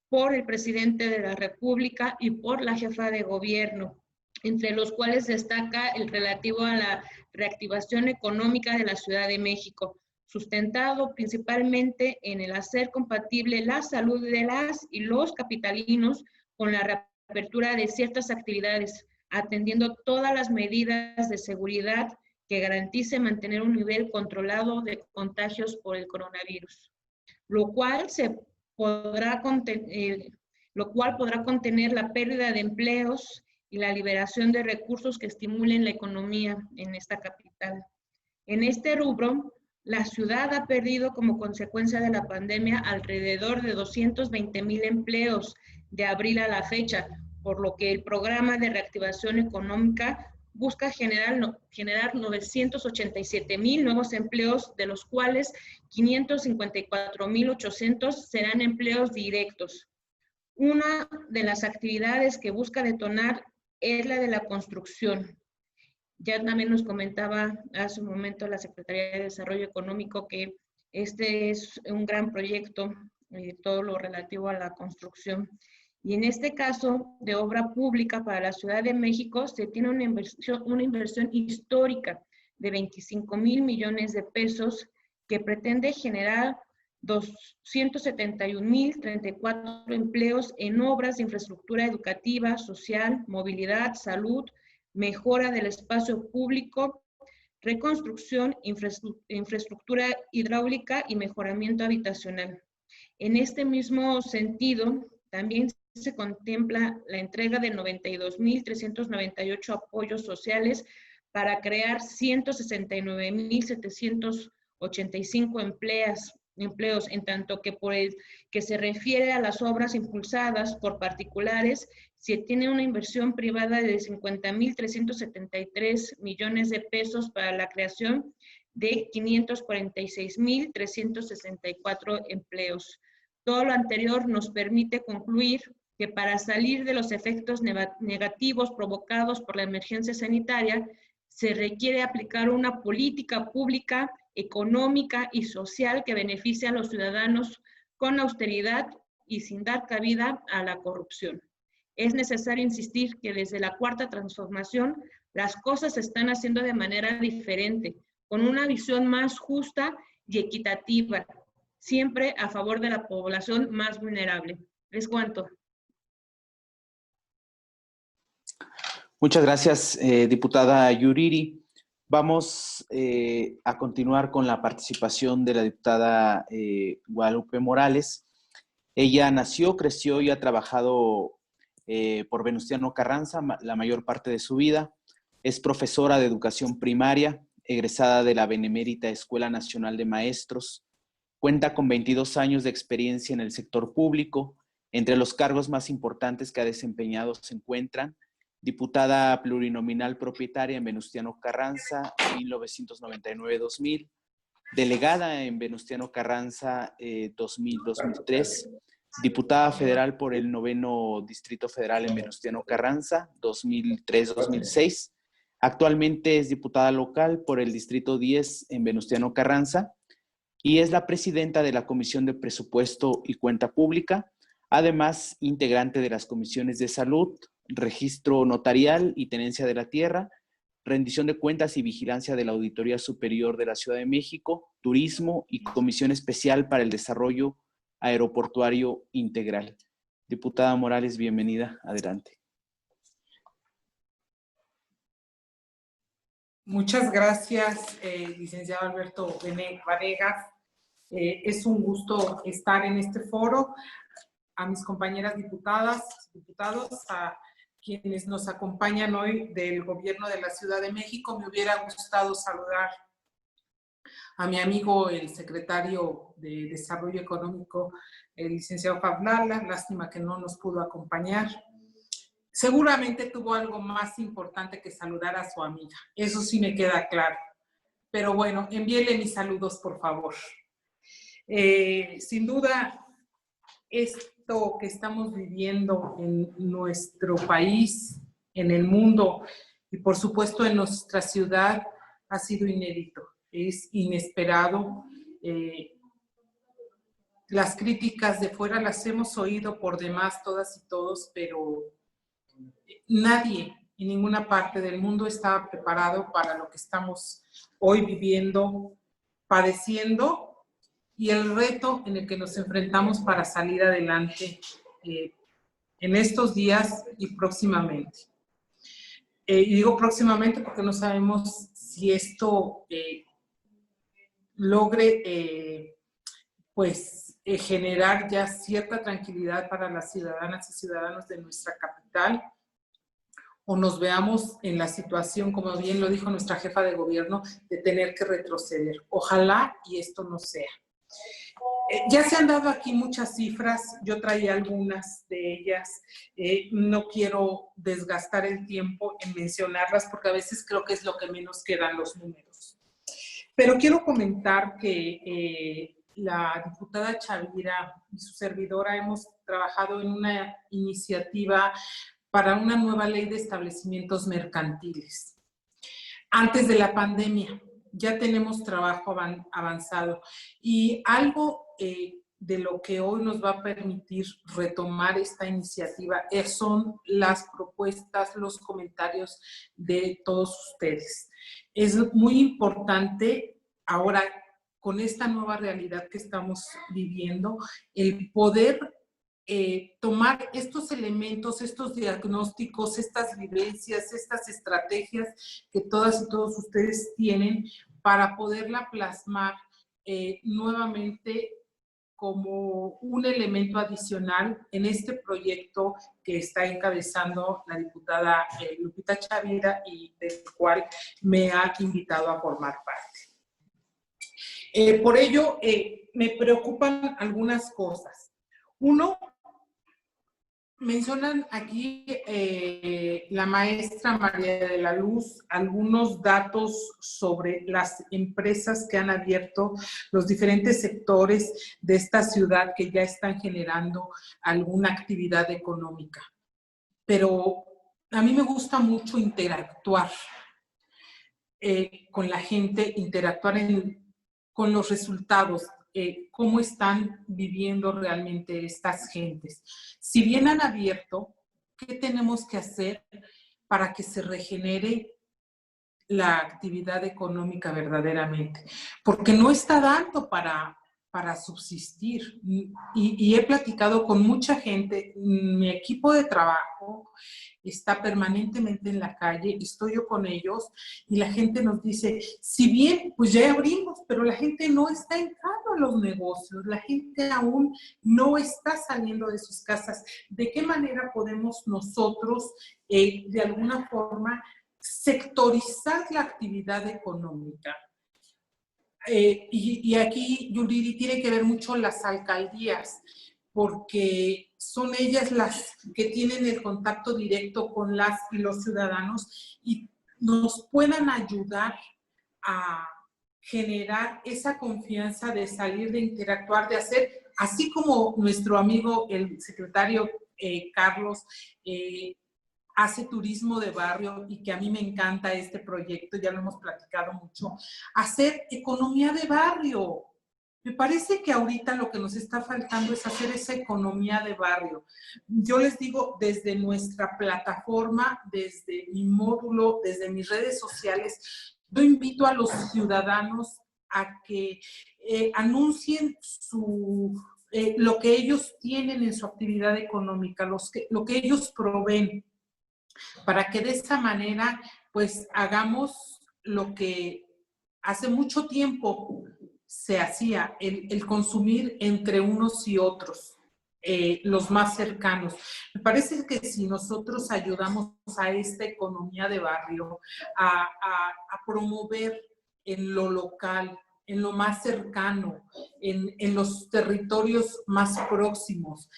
por el presidente de la República y por la jefa de gobierno, entre los cuales destaca el relativo a la reactivación económica de la Ciudad de México, sustentado principalmente en el hacer compatible la salud de las y los capitalinos con la reapertura de ciertas actividades, atendiendo todas las medidas de seguridad que garantice mantener un nivel controlado de contagios por el coronavirus, lo cual podrá contener la pérdida de empleos y la liberación de recursos que estimulen la economía en esta capital. En este rubro, la ciudad ha perdido como consecuencia de la pandemia alrededor de 220,000 empleos de abril a la fecha, por lo que el programa de reactivación económica busca generar 987,000 nuevos empleos, de los cuales 554,800 serán empleos directos. Una de las actividades que busca detonar es la de la construcción. Ya también nos comentaba hace un momento la Secretaría de Desarrollo Económico que este es un gran proyecto, todo lo relativo a la construcción. Y en este caso de obra pública para la Ciudad de México se tiene una inversión histórica de 25,000 millones de pesos que pretende generar 271.034 empleos en obras de infraestructura educativa, social, movilidad, salud, mejora del espacio público, reconstrucción, infraestructura hidráulica y mejoramiento habitacional. En este mismo sentido, también se contempla la entrega de 92.398 apoyos sociales para crear 169.785 empleos, en tanto que por el que se refiere a las obras impulsadas por particulares, se tiene una inversión privada de 50.373 millones de pesos para la creación de 546.364 empleos. Todo lo anterior nos permite concluir que para salir de los efectos negativos provocados por la emergencia sanitaria, se requiere aplicar una política pública, económica y social que beneficie a los ciudadanos con austeridad y sin dar cabida a la corrupción. Es necesario insistir que desde la Cuarta Transformación las cosas se están haciendo de manera diferente, con una visión más justa y equitativa, siempre a favor de la población más vulnerable. Les cuento. Muchas gracias, diputada Yuriri. Vamos a continuar con la participación de la diputada Guadalupe Morales. Ella nació, creció y ha trabajado por Venustiano Carranza la mayor parte de su vida. Es profesora de educación primaria, egresada de la Benemérita Escuela Nacional de Maestros. Cuenta con 22 años de experiencia en el sector público. Entre los cargos más importantes que ha desempeñado se encuentran diputada plurinominal propietaria en Venustiano Carranza, 1999-2000, delegada en Venustiano Carranza 2000-2003, diputada federal por el 9º Distrito Federal en Venustiano Carranza, 2003-2006. Actualmente es diputada local por el Distrito 10 en Venustiano Carranza y es la presidenta de la Comisión de Presupuesto y Cuenta Pública, además integrante de las comisiones de Salud, Registro Notarial y Tenencia de la Tierra, Rendición de Cuentas y Vigilancia de la Auditoría Superior de la Ciudad de México, Turismo y Comisión Especial para el Desarrollo Aeroportuario Integral. Diputada Morales, bienvenida. Adelante. Muchas gracias, licenciado Alberto Vanegas. Es un gusto estar en este foro. A mis compañeras diputadas, diputados, a quienes nos acompañan hoy del Gobierno de la Ciudad de México, me hubiera gustado saludar a mi amigo, el secretario de Desarrollo Económico, el licenciado Pavlala. Lástima que no nos pudo acompañar. Seguramente tuvo algo más importante que saludar a su amiga, eso sí me queda claro. Pero bueno, envíele mis saludos, por favor. Sin duda, esto que estamos viviendo en nuestro país, en el mundo y por supuesto en nuestra ciudad ha sido inédito, es inesperado. Las críticas de fuera las hemos oído por demás todas y todos, pero nadie en ninguna parte del mundo estaba preparado para lo que estamos hoy viviendo, padeciendo, y el reto en el que nos enfrentamos para salir adelante en estos días y próximamente. Y digo próximamente porque no sabemos si esto logre generar ya cierta tranquilidad para las ciudadanas y ciudadanos de nuestra capital, o nos veamos en la situación, como bien lo dijo nuestra jefa de gobierno, de tener que retroceder. Ojalá y esto no sea. Ya se han dado aquí muchas cifras, yo traía algunas de ellas, no quiero desgastar el tiempo en mencionarlas porque a veces creo que es lo que menos quedan los números. Pero quiero comentar que la diputada Chavira y su servidora hemos trabajado en una iniciativa para una nueva ley de establecimientos mercantiles. Antes de la pandemia, ya tenemos trabajo avanzado y algo de lo que hoy nos va a permitir retomar esta iniciativa son las propuestas, los comentarios de todos ustedes. Es muy importante ahora con esta nueva realidad que estamos viviendo, el poder tomar estos elementos, estos diagnósticos, estas vivencias, estas estrategias que todas y todos ustedes tienen para poderla plasmar nuevamente como un elemento adicional en este proyecto que está encabezando la diputada Lupita Chavira y del cual me ha invitado a formar parte. Por ello, me preocupan algunas cosas. Uno, mencionan aquí la maestra María de la Luz algunos datos sobre las empresas que han abierto los diferentes sectores de esta ciudad que ya están generando alguna actividad económica. Pero a mí me gusta mucho interactuar con la gente, interactuar con los resultados. Cómo están viviendo realmente estas gentes. Si bien han abierto, ¿qué tenemos que hacer para que se regenere la actividad económica verdaderamente? Porque no está dando para subsistir. Y he platicado con mucha gente, mi equipo de trabajo está permanentemente en la calle, estoy yo con ellos y la gente nos dice, si bien pues ya abrimos, pero la gente no está entrando a los negocios, la gente aún no está saliendo de sus casas. ¿De qué manera podemos nosotros de alguna forma sectorizar la actividad económica? Y aquí, Yuliri, tiene que ver mucho las alcaldías, porque son ellas las que tienen el contacto directo con las y los ciudadanos y nos puedan ayudar a generar esa confianza de salir, de interactuar, de hacer, así como nuestro amigo, el secretario Carlos, hace turismo de barrio y que a mí me encanta este proyecto, ya lo hemos platicado mucho, hacer economía de barrio. Me parece que ahorita lo que nos está faltando es hacer esa economía de barrio. Yo les digo, desde nuestra plataforma, desde mi módulo, desde mis redes sociales, yo invito a los ciudadanos a que anuncien lo que ellos tienen en su actividad económica, lo que ellos proveen, para que de esta manera pues hagamos lo que hace mucho tiempo se hacía, el consumir entre unos y otros, los más cercanos. Me parece que si nosotros ayudamos a esta economía de barrio, a promover en lo local, en lo más cercano, en los territorios más próximos,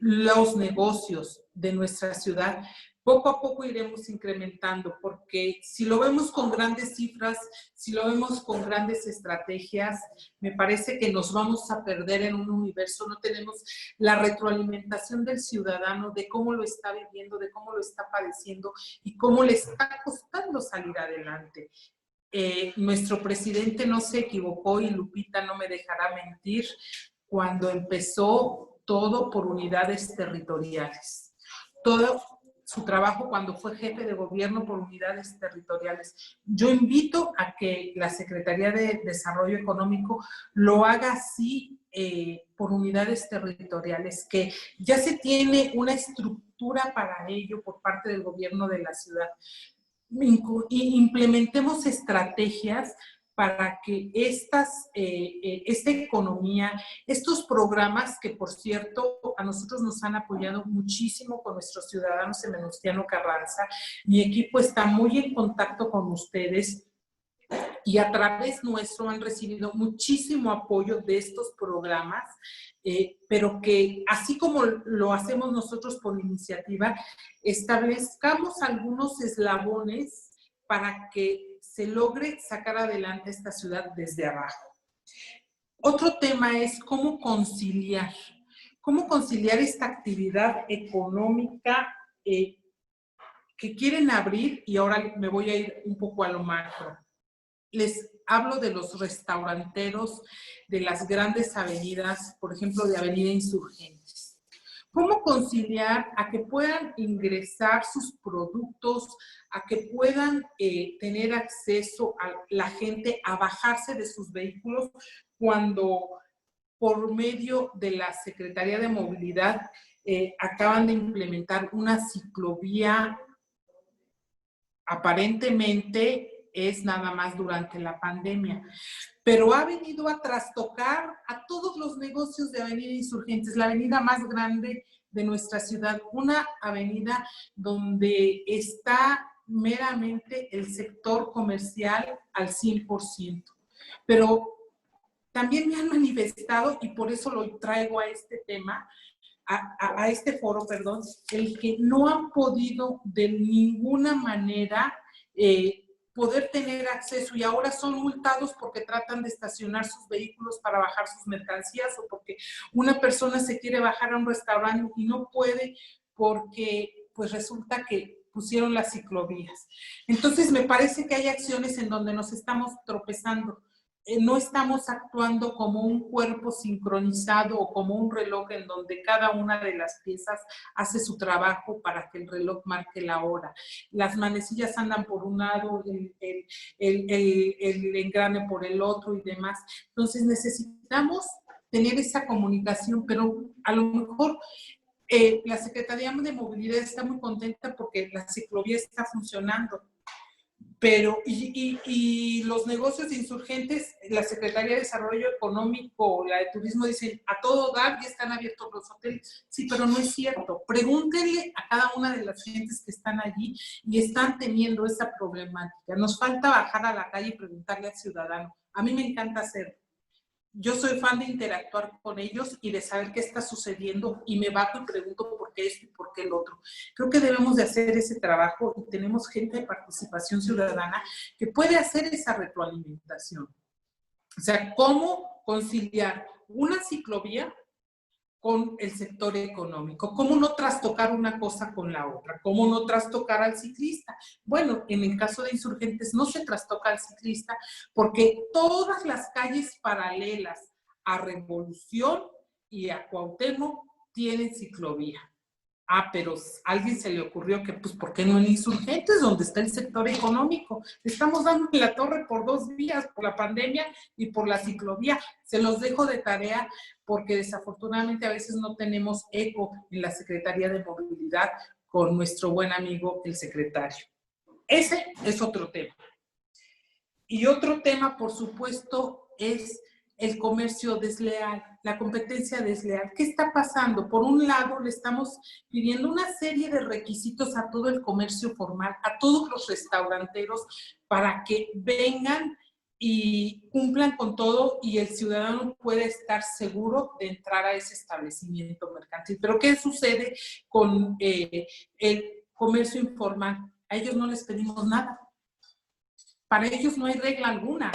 los negocios de nuestra ciudad, poco a poco iremos incrementando, porque si lo vemos con grandes cifras, si lo vemos con grandes estrategias, me parece que nos vamos a perder en un universo. No tenemos la retroalimentación del ciudadano, de cómo lo está viviendo, de cómo lo está padeciendo y cómo le está costando salir adelante. Nuestro presidente no se equivocó y Lupita no me dejará mentir cuando empezó todo por unidades territoriales. Todo su trabajo cuando fue jefe de gobierno por unidades territoriales. Yo invito a que la Secretaría de Desarrollo Económico lo haga así por unidades territoriales, que ya se tiene una estructura para ello por parte del gobierno de la ciudad. Implementemos estrategias para que esta economía, estos programas que, por cierto, a nosotros nos han apoyado muchísimo con nuestros ciudadanos en Venustiano Carranza. Mi equipo está muy en contacto con ustedes y a través nuestro han recibido muchísimo apoyo de estos programas, pero que así como lo hacemos nosotros por iniciativa, establezcamos algunos eslabones para que se logre sacar adelante esta ciudad desde abajo. Otro tema es cómo conciliar esta actividad económica que quieren abrir, y ahora me voy a ir un poco a lo macro. Les hablo de los restauranteros de las grandes avenidas, por ejemplo, de Avenida Insurgentes. ¿Cómo conciliar a que puedan ingresar sus productos, a que puedan tener acceso a la gente a bajarse de sus vehículos cuando por medio de la Secretaría de Movilidad acaban de implementar una ciclovía? Aparentemente es nada más durante la pandemia, pero ha venido a trastocar a todos los negocios de Avenida Insurgentes, la avenida más grande de nuestra ciudad, una avenida donde está meramente el sector comercial al 100%. Pero también me han manifestado, y por eso lo traigo a este tema, a este foro, perdón, el que no han podido de ninguna manera poder tener acceso y ahora son multados porque tratan de estacionar sus vehículos para bajar sus mercancías o porque una persona se quiere bajar a un restaurante y no puede porque pues resulta que pusieron las ciclovías. Entonces me parece que hay acciones en donde nos estamos tropezando. No estamos actuando como un cuerpo sincronizado o como un reloj en donde cada una de las piezas hace su trabajo para que el reloj marque la hora. Las manecillas andan por un lado, el engrane por el otro y demás. Entonces necesitamos tener esa comunicación, pero a lo mejor la Secretaría de Movilidad está muy contenta porque la ciclovía está funcionando. Pero, y los negocios de Insurgentes, la Secretaría de Desarrollo Económico, la de Turismo, dicen a todo dar, ya están abiertos los hoteles. Sí, pero no es cierto. Pregúntenle a cada una de las gentes que están allí y están teniendo esa problemática. Nos falta bajar a la calle y preguntarle al ciudadano. A mí me encanta hacerlo. Yo soy fan de interactuar con ellos y de saber qué está sucediendo y me bajo y pregunto por qué esto y por qué el otro. Creo que debemos de hacer ese trabajo y tenemos gente de participación ciudadana que puede hacer esa retroalimentación. O sea, ¿cómo conciliar una ciclovía con el sector económico? ¿Cómo no trastocar una cosa con la otra? ¿Cómo no trastocar al ciclista? Bueno, en el caso de Insurgentes no se trastoca al ciclista porque todas las calles paralelas a Revolución y a Cuauhtémoc tienen ciclovía. Ah, pero a alguien se le ocurrió que, pues, ¿por qué no en Insurgentes, donde está el sector económico? Estamos dando la torre por 2 vías, por la pandemia y por la ciclovía. Se los dejo de tarea porque desafortunadamente a veces no tenemos eco en la Secretaría de Movilidad con nuestro buen amigo, el secretario. Ese es otro tema. Y otro tema, por supuesto, es el comercio desleal, la competencia desleal. ¿Qué está pasando? Por un lado, le estamos pidiendo una serie de requisitos a todo el comercio formal, a todos los restauranteros, para que vengan y cumplan con todo y el ciudadano puede estar seguro de entrar a ese establecimiento mercantil. Pero ¿qué sucede con el comercio informal? A ellos no les pedimos nada. Para ellos no hay regla alguna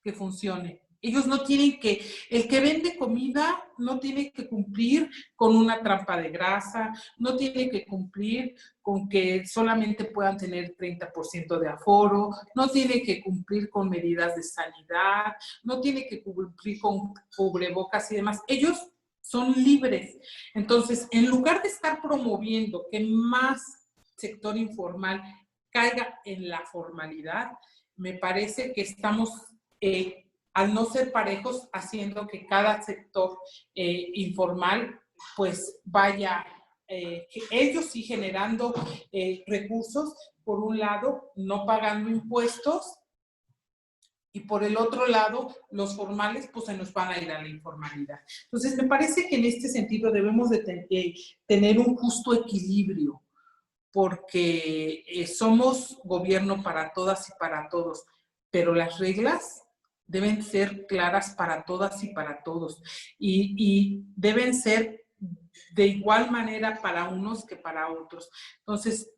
que funcione. Ellos no tienen que, el que vende comida no tiene que cumplir con una trampa de grasa, no tiene que cumplir con que solamente puedan tener 30% de aforo, no tiene que cumplir con medidas de sanidad, no tiene que cumplir con cubrebocas y demás. Ellos son libres. Entonces, en lugar de estar promoviendo que más sector informal caiga en la formalidad, me parece que estamos, al no ser parejos, haciendo que cada sector informal pues vaya, ellos sí generando recursos, por un lado, no pagando impuestos, y por el otro lado, los formales pues se nos van a ir a la informalidad. Entonces, me parece que en este sentido debemos de tener un justo equilibrio, porque somos gobierno para todas y para todos, pero las reglas deben ser claras para todas y para todos, y deben ser de igual manera para unos que para otros. Entonces,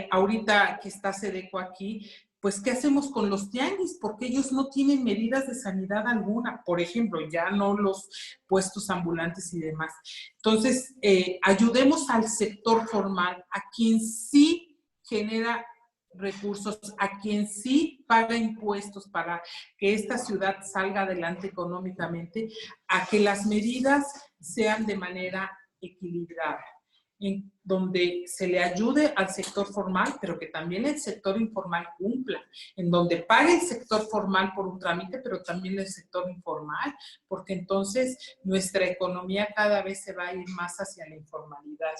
ahorita que está Sedeco aquí, pues, ¿qué hacemos con los tianguis? Porque ellos no tienen medidas de sanidad alguna, por ejemplo, ya no los puestos ambulantes y demás. Entonces, ayudemos al sector formal, a quien sí genera recursos, a quien sí paga impuestos para que esta ciudad salga adelante económicamente, a que las medidas sean de manera equilibrada, en donde se le ayude al sector formal, pero que también el sector informal cumpla, en donde pague el sector formal por un trámite, pero también el sector informal, porque entonces nuestra economía cada vez se va a ir más hacia la informalidad.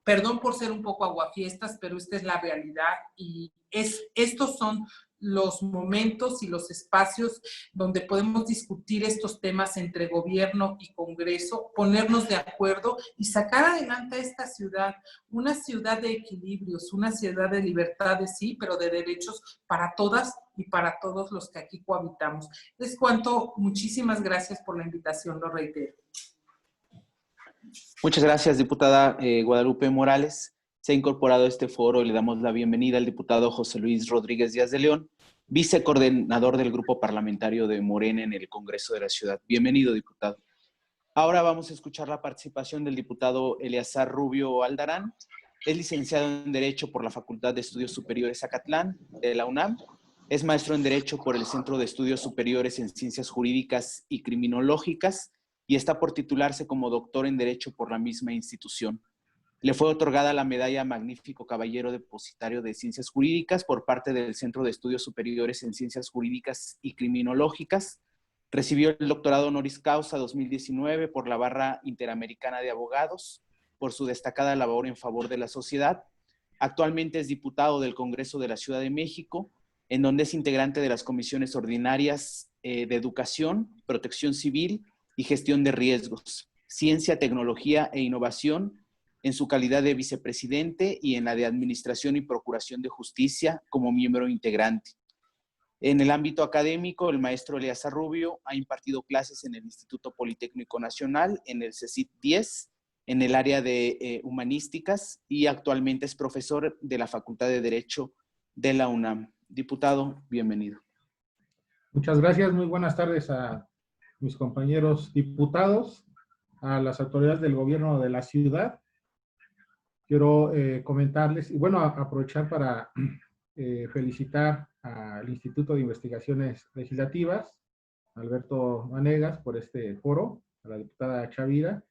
Perdón por ser un poco aguafiestas, pero esta es la realidad y estos son los momentos y los espacios donde podemos discutir estos temas entre gobierno y Congreso, ponernos de acuerdo y sacar adelante a esta ciudad, una ciudad de equilibrios, una ciudad de libertades, sí, pero de derechos para todas y para todos los que aquí cohabitamos. Es cuanto, muchísimas gracias por la invitación, lo reitero. Muchas gracias, diputada Guadalupe Morales. Se ha incorporado a este foro y le damos la bienvenida al diputado José Luis Rodríguez Díaz de León, vicecoordinador del Grupo Parlamentario de Morena en el Congreso de la Ciudad. Bienvenido, diputado. Ahora vamos a escuchar la participación del diputado Eleazar Rubio Aldarán. Es licenciado en Derecho por la Facultad de Estudios Superiores Acatlán de la UNAM. Es maestro en Derecho por el Centro de Estudios Superiores en Ciencias Jurídicas y Criminológicas y está por titularse como doctor en Derecho por la misma institución. Le fue otorgada la medalla Magnífico Caballero Depositario de Ciencias Jurídicas por parte del Centro de Estudios Superiores en Ciencias Jurídicas y Criminológicas. Recibió el doctorado honoris causa 2019 por la Barra Interamericana de Abogados por su destacada labor en favor de la sociedad. Actualmente es diputado del Congreso de la Ciudad de México, en donde es integrante de las comisiones ordinarias de Educación, Protección Civil y Gestión de Riesgos, Ciencia, Tecnología e Innovación, en su calidad de vicepresidente y en la de Administración y Procuración de Justicia como miembro integrante. En el ámbito académico, el maestro Eleazar Rubio ha impartido clases en el Instituto Politécnico Nacional, en el CECIT 10, en el área de Humanísticas y actualmente es profesor de la Facultad de Derecho de la UNAM. Diputado, bienvenido. Muchas gracias, muy buenas tardes a mis compañeros diputados, a las autoridades del gobierno de la ciudad. Quiero comentarles, y bueno, aprovechar para felicitar al Instituto de Investigaciones Legislativas, Alberto Vanegas, por este foro, a la diputada Chavira,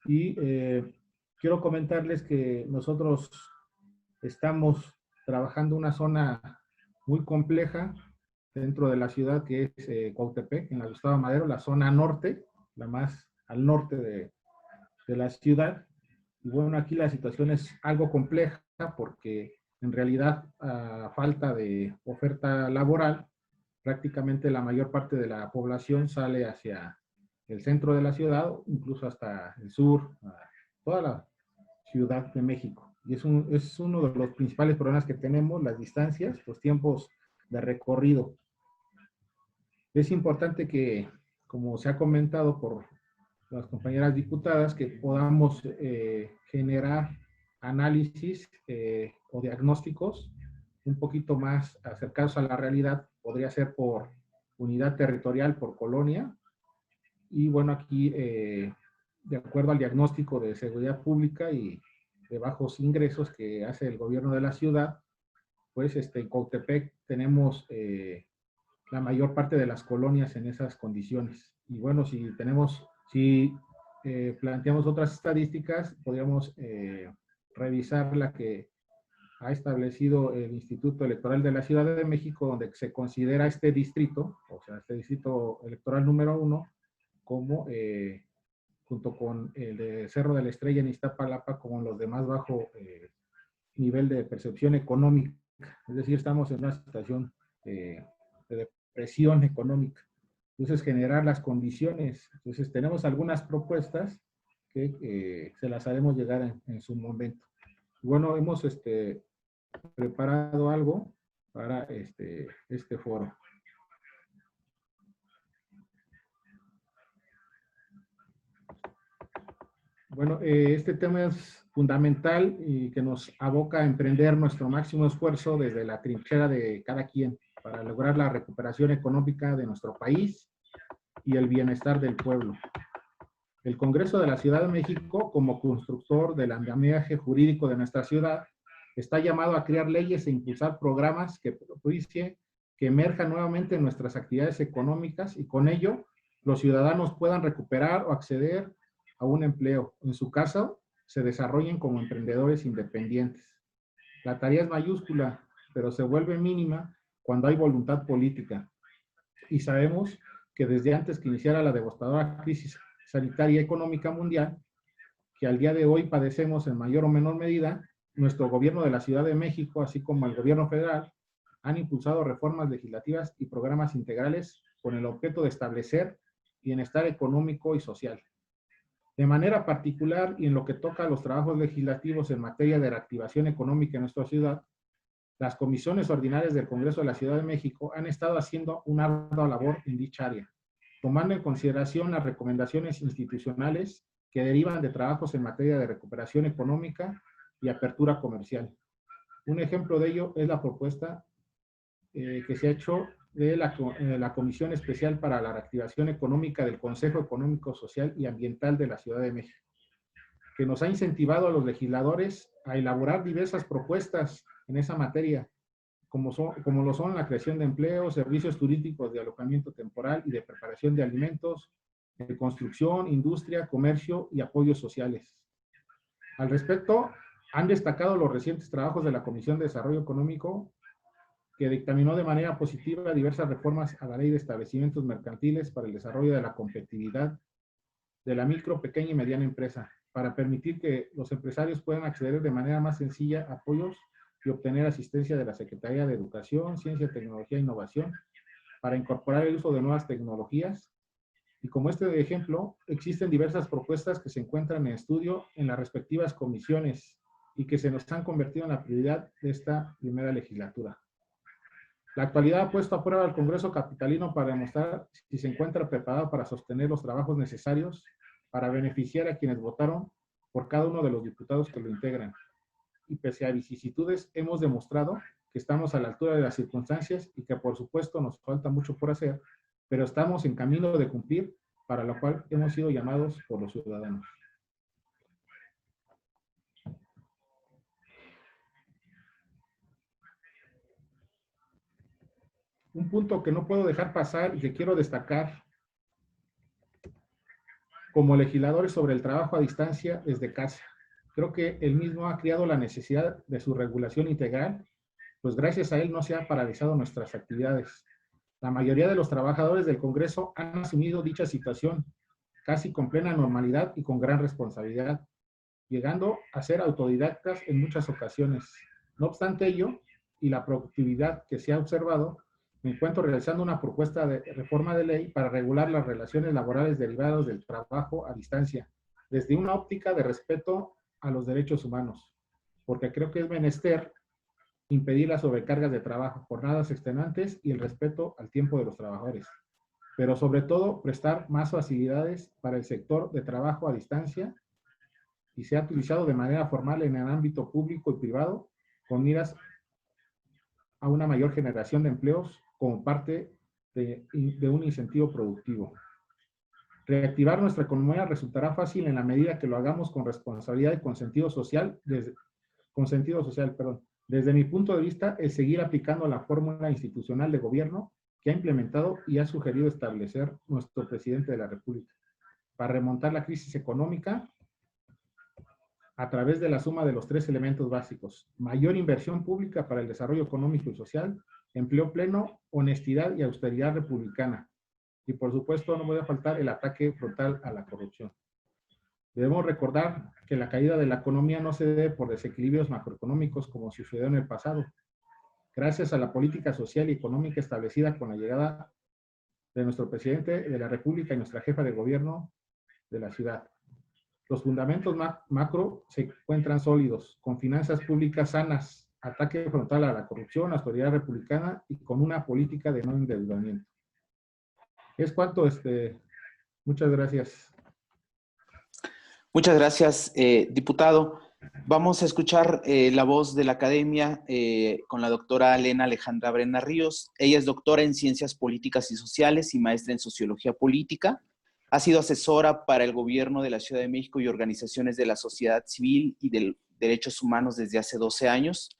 y quiero comentarles que nosotros estamos trabajando una zona muy compleja dentro de la ciudad, que es Cuautepec, en la Gustavo Madero, la zona norte, la más al norte de la ciudad. Y bueno, aquí la situación es algo compleja porque en realidad a falta de oferta laboral, prácticamente la mayor parte de la población sale hacia el centro de la ciudad, incluso hasta el sur, toda la Ciudad de México. Y es uno de los principales problemas que tenemos, las distancias, los tiempos de recorrido. Es importante que, como se ha comentado por las compañeras diputadas, que podamos generar análisis o diagnósticos un poquito más acercados a la realidad. Podría ser por unidad territorial, por colonia. Y bueno, aquí, de acuerdo al diagnóstico de seguridad pública y de bajos ingresos que hace el gobierno de la ciudad, pues en Cuautepec tenemos la mayor parte de las colonias en esas condiciones. Y bueno, si planteamos otras estadísticas, podríamos revisar la que ha establecido el Instituto Electoral de la Ciudad de México, donde se considera este distrito, o sea, este distrito electoral número 1, como, junto con el de Cerro de la Estrella en Iztapalapa, como los de más bajo nivel de percepción económica. Es decir, estamos en una situación de depresión económica. Entonces, generar las condiciones. Entonces, tenemos algunas propuestas que se las haremos llegar en su momento. Bueno, hemos preparado algo para este foro. Bueno, este tema es fundamental y que nos aboca a emprender nuestro máximo esfuerzo desde la trinchera de cada quien para lograr la recuperación económica de nuestro país y el bienestar del pueblo. El Congreso de la Ciudad de México, como constructor del andamiaje jurídico de nuestra ciudad, está llamado a crear leyes e impulsar programas que propicie que emerjan nuevamente nuestras actividades económicas y con ello los ciudadanos puedan recuperar o acceder a un empleo. En su caso, se desarrollen como emprendedores independientes. La tarea es mayúscula, pero se vuelve mínima cuando hay voluntad política. Y sabemos que desde antes que iniciara la devastadora crisis sanitaria y económica mundial, que al día de hoy padecemos en mayor o menor medida, nuestro gobierno de la Ciudad de México, así como el gobierno federal, han impulsado reformas legislativas y programas integrales con el objeto de establecer bienestar económico y social. De manera particular, y en lo que toca a los trabajos legislativos en materia de reactivación económica en nuestra ciudad, las comisiones ordinarias del Congreso de la Ciudad de México han estado haciendo una ardua labor en dicha área, tomando en consideración las recomendaciones institucionales que derivan de trabajos en materia de recuperación económica y apertura comercial. Un ejemplo de ello es la propuesta que se ha hecho de la Comisión Especial para la Reactivación Económica del Consejo Económico, Social y Ambiental de la Ciudad de México, que nos ha incentivado a los legisladores a elaborar diversas propuestas en esa materia, como lo son la creación de empleos, servicios turísticos de alojamiento temporal y de preparación de alimentos, de construcción, industria, comercio y apoyos sociales. Al respecto, han destacado los recientes trabajos de la Comisión de Desarrollo Económico, que dictaminó de manera positiva diversas reformas a la Ley de Establecimientos Mercantiles para el desarrollo de la competitividad de la micro, pequeña y mediana empresa, para permitir que los empresarios puedan acceder de manera más sencilla a apoyos y obtener asistencia de la Secretaría de Educación, Ciencia, Tecnología e Innovación para incorporar el uso de nuevas tecnologías. Y como este ejemplo, existen diversas propuestas que se encuentran en estudio en las respectivas comisiones y que se nos han convertido en la prioridad de esta primera legislatura. La actualidad ha puesto a prueba al Congreso capitalino para demostrar si se encuentra preparado para sostener los trabajos necesarios para beneficiar a quienes votaron por cada uno de los diputados que lo integran. Y pese a vicisitudes, hemos demostrado que estamos a la altura de las circunstancias y que por supuesto nos falta mucho por hacer, pero estamos en camino de cumplir, para lo cual hemos sido llamados por los ciudadanos. Un punto que no puedo dejar pasar y que quiero destacar como legisladores sobre el trabajo a distancia desde casa. Creo que él mismo ha creado la necesidad de su regulación integral, pues gracias a él no se han paralizado nuestras actividades. La mayoría de los trabajadores del Congreso han asumido dicha situación casi con plena normalidad y con gran responsabilidad, llegando a ser autodidactas en muchas ocasiones. No obstante ello, y la productividad que se ha observado, me encuentro realizando una propuesta de reforma de ley para regular las relaciones laborales derivadas del trabajo a distancia, desde una óptica de respeto a los derechos humanos, porque creo que es menester impedir las sobrecargas de trabajo, jornadas extenuantes y el respeto al tiempo de los trabajadores, pero sobre todo prestar más facilidades para el sector de trabajo a distancia y se ha utilizado de manera formal en el ámbito público y privado con miras a una mayor generación de empleos como parte de un incentivo productivo. Reactivar nuestra economía resultará fácil en la medida que lo hagamos con responsabilidad y con sentido social, Desde mi punto de vista, es seguir aplicando la fórmula institucional de gobierno que ha implementado y ha sugerido establecer nuestro presidente de la República para remontar la crisis económica a través de la suma de los tres elementos básicos: mayor inversión pública para el desarrollo económico y social, empleo pleno, honestidad y austeridad republicana. Y por supuesto no puede faltar el ataque frontal a la corrupción. Debemos recordar que la caída de la economía no se debe por desequilibrios macroeconómicos como sucedió en el pasado. Gracias a la política social y económica establecida con la llegada de nuestro presidente de la República y nuestra jefa de gobierno de la ciudad. Los fundamentos macro se encuentran sólidos, con finanzas públicas sanas, ataque frontal a la corrupción, austeridad republicana y con una política de no endeudamiento. Es cuanto, muchas gracias. Muchas gracias, diputado. Vamos a escuchar la voz de la academia con la doctora Elena Alejandra Brena Ríos. Ella es doctora en Ciencias Políticas y Sociales y maestra en Sociología Política. Ha sido asesora para el gobierno de la Ciudad de México y organizaciones de la sociedad civil y de derechos humanos desde hace 12 años.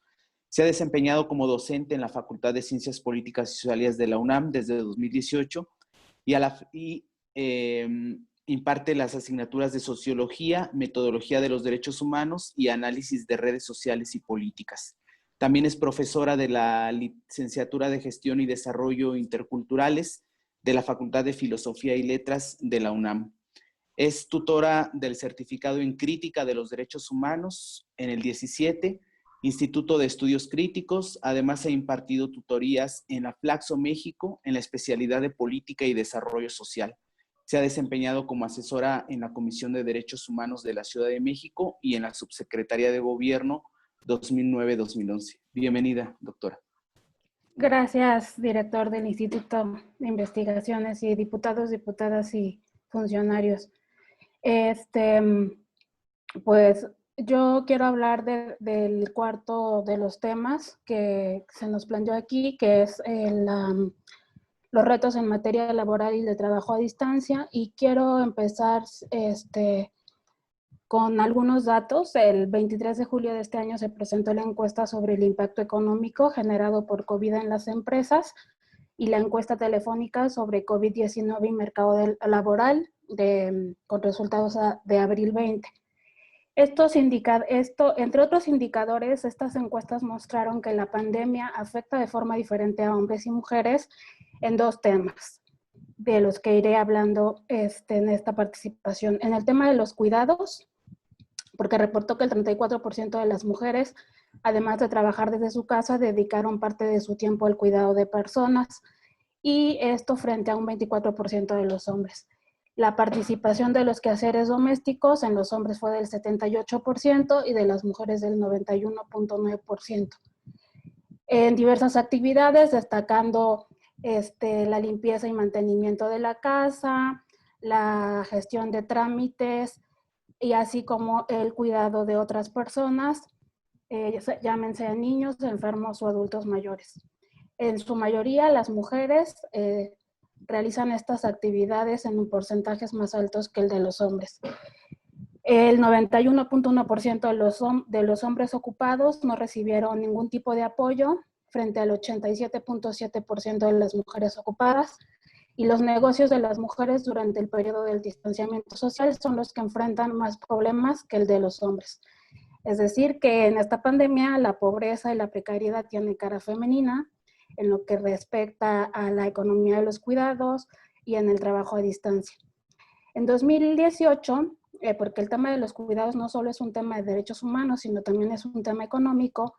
Se ha desempeñado como docente en la Facultad de Ciencias Políticas y Sociales de la UNAM desde 2018 y imparte las asignaturas de Sociología, Metodología de los Derechos Humanos y Análisis de Redes Sociales y Políticas. También es profesora de la Licenciatura de Gestión y Desarrollo Interculturales de la Facultad de Filosofía y Letras de la UNAM. Es tutora del Certificado en Crítica de los Derechos Humanos en el 17, Instituto de Estudios Críticos. Además ha impartido tutorías en la Flaxo México en la especialidad de Política y Desarrollo Social. Se ha desempeñado como asesora en la Comisión de Derechos Humanos de la Ciudad de México y en la Subsecretaría de Gobierno 2009-2011. Bienvenida, doctora. Gracias, director del Instituto de Investigaciones y diputados, diputadas y funcionarios. Pues yo quiero hablar del cuarto de los temas que se nos planteó aquí, que es los retos en materia laboral y de trabajo a distancia, y quiero empezar con algunos datos. El 23 de julio de este año se presentó la encuesta sobre el impacto económico generado por COVID en las empresas y la encuesta telefónica sobre COVID-19 y mercado laboral con resultados de abril 20. Entre otros indicadores, estas encuestas mostraron que la pandemia afecta de forma diferente a hombres y mujeres en dos temas, de los que iré hablando en esta participación. En el tema de los cuidados, porque reportó que el 34% de las mujeres, además de trabajar desde su casa, dedicaron parte de su tiempo al cuidado de personas, y esto frente a un 24% de los hombres. La participación de los quehaceres domésticos en los hombres fue del 78% y de las mujeres del 91.9%. En diversas actividades, destacando la limpieza y mantenimiento de la casa, la gestión de trámites y así como el cuidado de otras personas, llámense a niños, enfermos o adultos mayores. En su mayoría, las mujeres realizan estas actividades en un porcentajes más altos que el de los hombres. El 91.1% de los hombres ocupados no recibieron ningún tipo de apoyo, frente al 87.7% de las mujeres ocupadas, y los negocios de las mujeres durante el periodo del distanciamiento social son los que enfrentan más problemas que el de los hombres. Es decir, que en esta pandemia la pobreza y la precariedad tienen cara femenina en lo que respecta a la economía de los cuidados y en el trabajo a distancia. En 2018, porque el tema de los cuidados no solo es un tema de derechos humanos, sino también es un tema económico,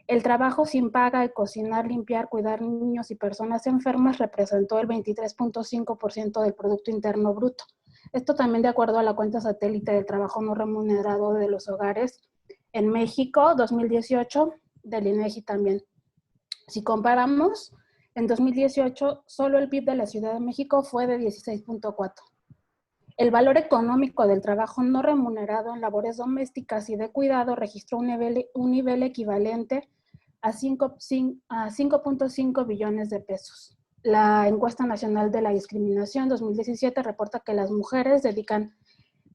el trabajo sin paga de cocinar, limpiar, cuidar niños y personas enfermas representó el 23.5% del Producto Interno Bruto. Esto también de acuerdo a la cuenta satélite del trabajo no remunerado de los hogares en México, 2018, del INEGI también. Si comparamos, en 2018 solo el PIB de la Ciudad de México fue de 16.4. El valor económico del trabajo no remunerado en labores domésticas y de cuidado registró un nivel equivalente a 5.5 billones de pesos. La Encuesta Nacional de la Discriminación 2017 reporta que las mujeres dedican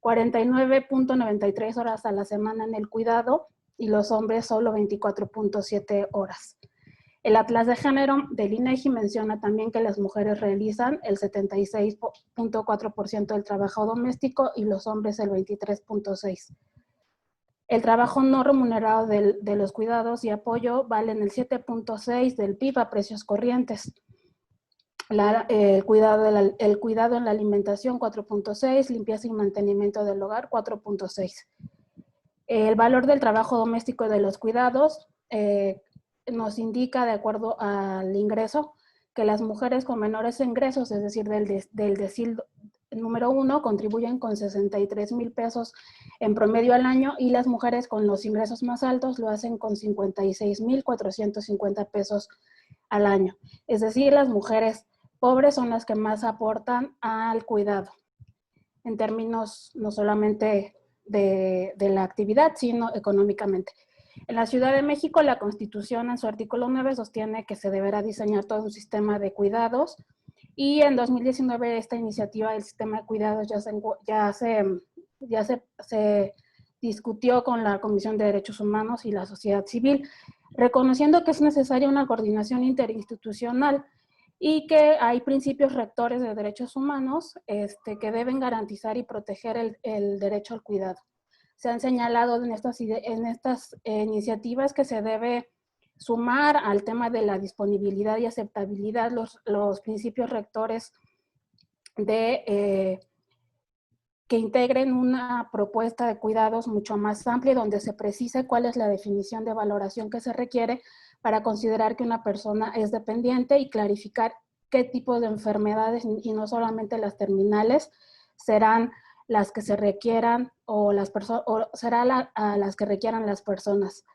49.93 horas a la semana en el cuidado y los hombres solo 24.7 horas. El Atlas de Género del INEGI menciona también que las mujeres realizan el 76.4% del trabajo doméstico y los hombres el 23.6%. El trabajo no remunerado de los cuidados y apoyo valen el 7.6% del PIB a precios corrientes. El cuidado en la alimentación 4.6%, limpieza y mantenimiento del hogar 4.6%. El valor del trabajo doméstico de los cuidados nos indica, de acuerdo al ingreso, que las mujeres con menores ingresos, es decir, del decil número 1, contribuyen con 63,000 pesos en promedio al año, y las mujeres con los ingresos más altos lo hacen con 56,450 pesos al año. Es decir, las mujeres pobres son las que más aportan al cuidado, en términos no solamente de la actividad, sino económicamente. En la Ciudad de México, la Constitución en su artículo 9 sostiene que se deberá diseñar todo un sistema de cuidados, y en 2019 esta iniciativa del sistema de cuidados ya se discutió con la Comisión de Derechos Humanos y la sociedad civil, reconociendo que es necesaria una coordinación interinstitucional y que hay principios rectores de derechos humanos que deben garantizar y proteger el derecho al cuidado. Se han señalado en estas iniciativas que se debe sumar al tema de la disponibilidad y aceptabilidad los principios rectores que integren una propuesta de cuidados mucho más amplia, donde se precise cuál es la definición de valoración que se requiere para considerar que una persona es dependiente y clarificar qué tipo de enfermedades, y no solamente las terminales, serán las que se requieran o será a las que requieran las personas.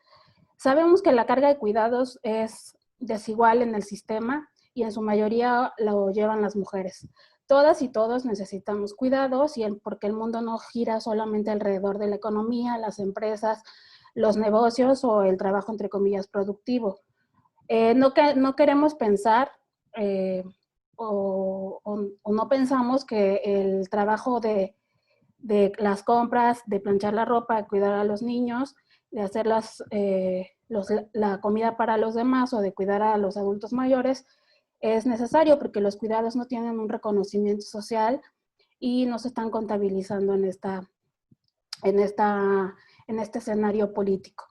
Sabemos que la carga de cuidados es desigual en el sistema y en su mayoría lo llevan las mujeres. Todas y todos necesitamos cuidados porque el mundo no gira solamente alrededor de la economía, las empresas, los negocios o el trabajo, entre comillas, productivo. No queremos pensar o no pensamos que el trabajo de las compras, de planchar la ropa, de cuidar a los niños, de hacer la comida para los demás o de cuidar a los adultos mayores es necesario, porque los cuidados no tienen un reconocimiento social y no se están contabilizando en este escenario político.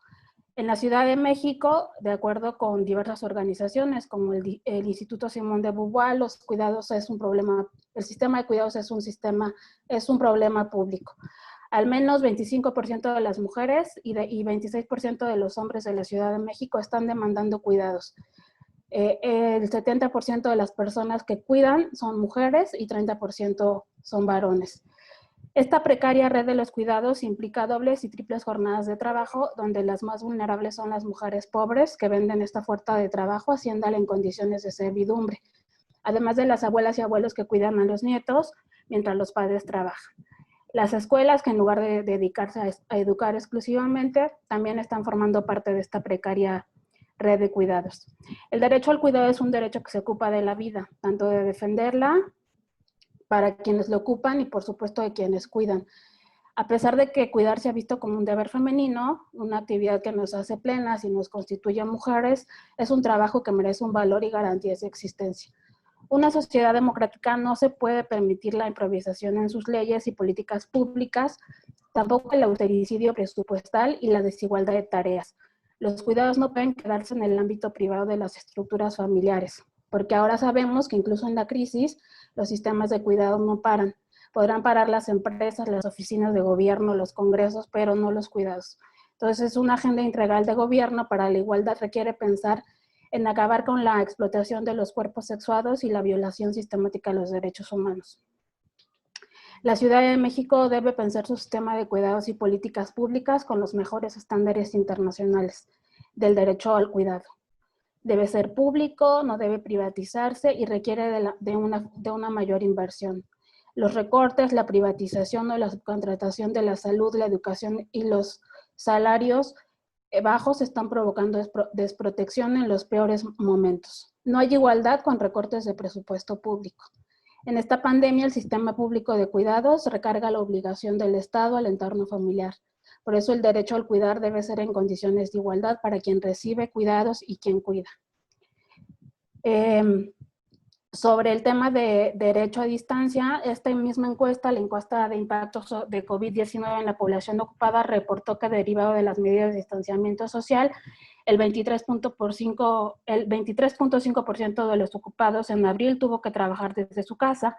En la Ciudad de México, de acuerdo con diversas organizaciones como el Instituto Simón de Beauvoir, los cuidados es un problema, el sistema de cuidados es un problema público. Al menos 25% de las mujeres y 26% de los hombres de la Ciudad de México están demandando cuidados. El 70% de las personas que cuidan son mujeres y 30% son varones. Esta precaria red de los cuidados implica dobles y triples jornadas de trabajo, donde las más vulnerables son las mujeres pobres que venden esta fuerza de trabajo haciéndola en condiciones de servidumbre, además de las abuelas y abuelos que cuidan a los nietos mientras los padres trabajan. Las escuelas, que en lugar de dedicarse a educar exclusivamente, también están formando parte de esta precaria red de cuidados. El derecho al cuidado es un derecho que se ocupa de la vida, tanto de defenderla para quienes lo ocupan y por supuesto de quienes cuidan. A pesar de que cuidar se ha visto como un deber femenino, una actividad que nos hace plenas y nos constituye mujeres, es un trabajo que merece un valor y garantías de existencia. Una sociedad democrática no se puede permitir la improvisación en sus leyes y políticas públicas, tampoco el austericidio presupuestal y la desigualdad de tareas. Los cuidados no pueden quedarse en el ámbito privado de las estructuras familiares, porque ahora sabemos que incluso en la crisis los sistemas de cuidado no paran. Podrán parar las empresas, las oficinas de gobierno, los congresos, pero no los cuidados. Entonces, una agenda integral de gobierno para la igualdad requiere pensar en acabar con la explotación de los cuerpos sexuados y la violación sistemática de los derechos humanos. La Ciudad de México debe pensar su sistema de cuidados y políticas públicas con los mejores estándares internacionales del derecho al cuidado. Debe ser público, no debe privatizarse y requiere de una mayor inversión. Los recortes, la privatización o la subcontratación de la salud, la educación y los salarios bajos están provocando desprotección en los peores momentos. No hay igualdad con recortes de presupuesto público. En esta pandemia, el sistema público de cuidados recarga la obligación del Estado al entorno familiar. Por eso el derecho al cuidar debe ser en condiciones de igualdad para quien recibe cuidados y quien cuida. Sobre el tema de derecho a distancia, esta misma encuesta, la encuesta de impactos de COVID-19 en la población ocupada, reportó que derivado de las medidas de distanciamiento social, el 23.5% de los ocupados en abril tuvo que trabajar desde su casa.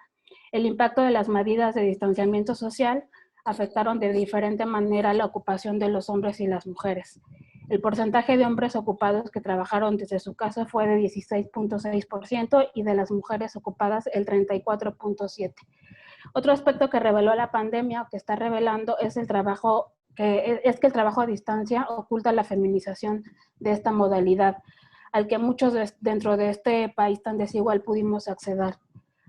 El impacto de las medidas de distanciamiento social afectaron de diferente manera la ocupación de los hombres y las mujeres. El porcentaje de hombres ocupados que trabajaron desde su casa fue de 16.6% y de las mujeres ocupadas el 34.7%. Otro aspecto que reveló la pandemia o que está revelando es que el trabajo a distancia oculta la feminización de esta modalidad, al que muchos dentro de este país tan desigual pudimos acceder.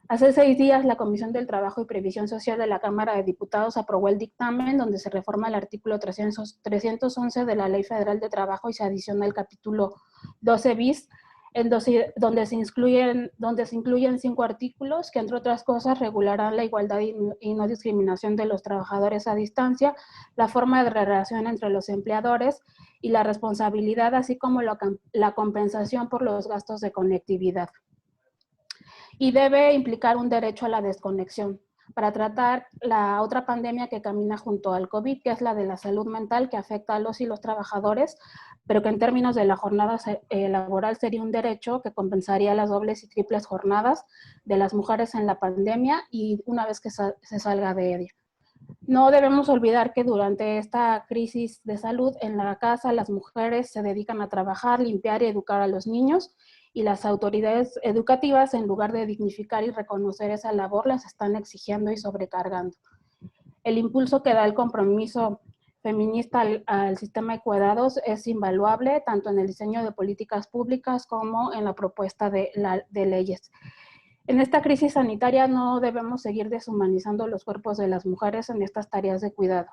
Hace 6 días, la Comisión del Trabajo y Previsión Social de la Cámara de Diputados aprobó el dictamen donde se reforma el artículo 311 de la Ley Federal de Trabajo y se adiciona el capítulo 12 bis, donde se incluyen 5 artículos que, entre otras cosas, regularán la igualdad y no discriminación de los trabajadores a distancia, la forma de relación entre los empleadores y la responsabilidad, así como la compensación por los gastos de conectividad. y debe implicar un derecho a la desconexión para tratar la otra pandemia que camina junto al COVID, que es la de la salud mental, que afecta a los y los trabajadores, pero que en términos de la jornada laboral sería un derecho que compensaría las dobles y triples jornadas de las mujeres en la pandemia y una vez que se salga de ella. No debemos olvidar que durante esta crisis de salud en la casa las mujeres se dedican a trabajar, limpiar y educar a los niños, y las autoridades educativas, en lugar de dignificar y reconocer esa labor, las están exigiendo y sobrecargando. El impulso que da el compromiso feminista al sistema de cuidados es invaluable, tanto en el diseño de políticas públicas como en la propuesta de leyes. En esta crisis sanitaria no debemos seguir deshumanizando los cuerpos de las mujeres en estas tareas de cuidado.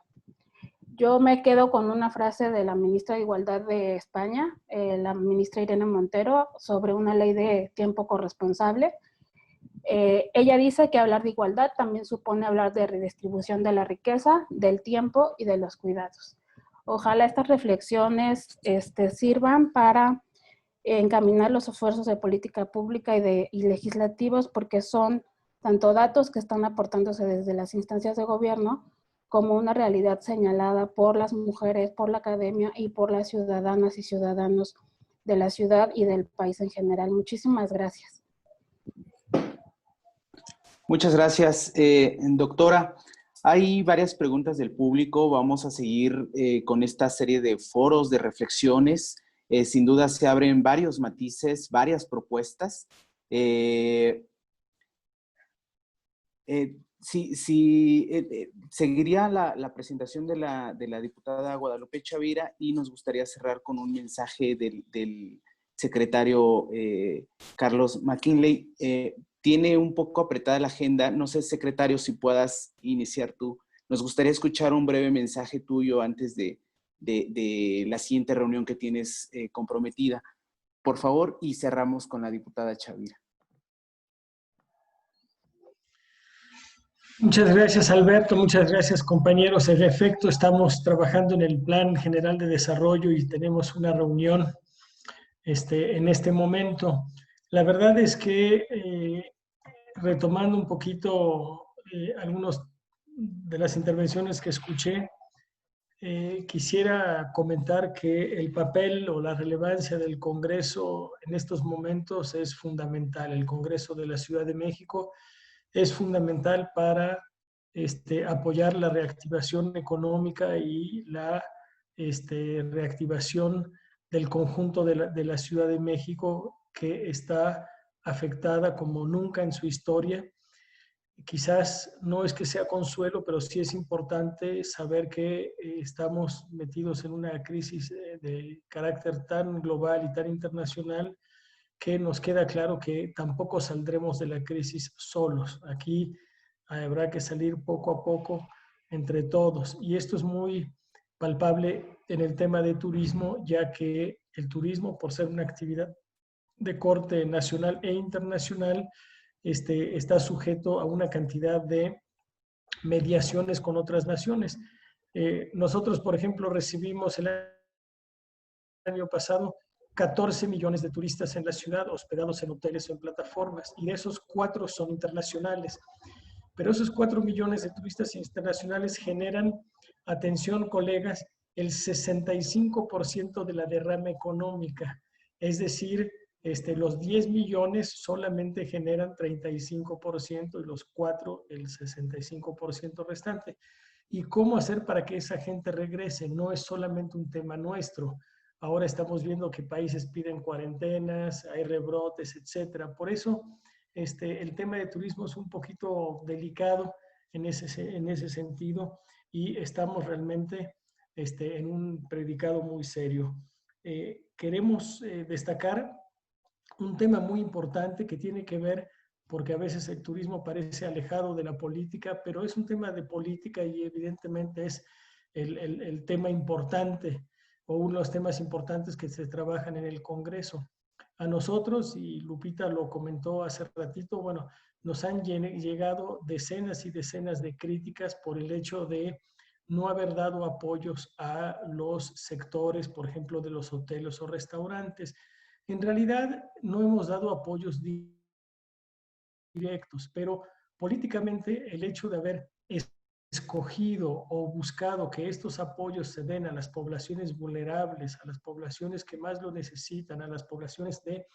Yo me quedo con una frase de la ministra de Igualdad de España, la ministra Irene Montero, sobre una ley de tiempo corresponsable. Ella dice que hablar de igualdad también supone hablar de redistribución de la riqueza, del tiempo y de los cuidados. Ojalá estas reflexiones sirvan para encaminar los esfuerzos de política pública y legislativos, porque son tanto datos que están aportándose desde las instancias de gobierno como una realidad señalada por las mujeres, por la academia y por las ciudadanas y ciudadanos de la ciudad y del país en general. Muchísimas gracias. Muchas gracias, doctora. Hay varias preguntas del público. Vamos a seguir con esta serie de foros, de reflexiones. Sin duda se abren varios matices, varias propuestas. Seguiría la presentación de la diputada Guadalupe Chavira y nos gustaría cerrar con un mensaje del secretario Carlos McKinley. Tiene un poco apretada la agenda. No sé, secretario, si puedas iniciar tú. Nos gustaría escuchar un breve mensaje tuyo antes de la siguiente reunión que tienes comprometida. Por favor, y cerramos con la diputada Chavira. Muchas gracias, Alberto. Muchas gracias, compañeros. En efecto, estamos trabajando en el Plan General de Desarrollo y tenemos una reunión en este momento. La verdad es que, retomando un poquito algunas de las intervenciones que escuché, quisiera comentar que el papel o la relevancia del Congreso en estos momentos es fundamental. El Congreso de la Ciudad de México es fundamental para apoyar la reactivación económica y la reactivación del conjunto de la Ciudad de México, que está afectada como nunca en su historia. Quizás no es que sea consuelo, pero sí es importante saber que estamos metidos en una crisis de carácter tan global y tan internacional, que nos queda claro que tampoco saldremos de la crisis solos. Aquí habrá que salir poco a poco entre todos. Y esto es muy palpable en el tema de turismo, ya que el turismo, por ser una actividad de corte nacional e internacional, está sujeto a una cantidad de mediaciones con otras naciones. Nosotros, por ejemplo, recibimos el año pasado 14 millones de turistas en la ciudad, hospedados en hoteles o en plataformas, y de esos 4 son internacionales. Pero esos 4 millones de turistas internacionales generan, atención colegas, el 65% de la derrama económica. Es decir, los 10 millones solamente generan 35% y los 4 el 65% restante. ¿Y cómo hacer para que esa gente regrese? No es solamente un tema nuestro. Ahora estamos viendo que países piden cuarentenas, hay rebrotes, etcétera. Por eso, el tema de turismo es un poquito delicado en ese sentido, y estamos realmente en un predicado muy serio. Queremos destacar un tema muy importante que tiene que ver, porque a veces el turismo parece alejado de la política, pero es un tema de política y evidentemente es el tema importante, o uno de los temas importantes que se trabajan en el Congreso. A nosotros, y Lupita lo comentó hace ratito, bueno, nos han llegado decenas y decenas de críticas por el hecho de no haber dado apoyos a los sectores, por ejemplo, de los hoteles o restaurantes. En realidad, no hemos dado apoyos directos, pero políticamente el hecho de haber escogido o buscado que estos apoyos se den a las poblaciones vulnerables, a las poblaciones que más lo necesitan, a las poblaciones de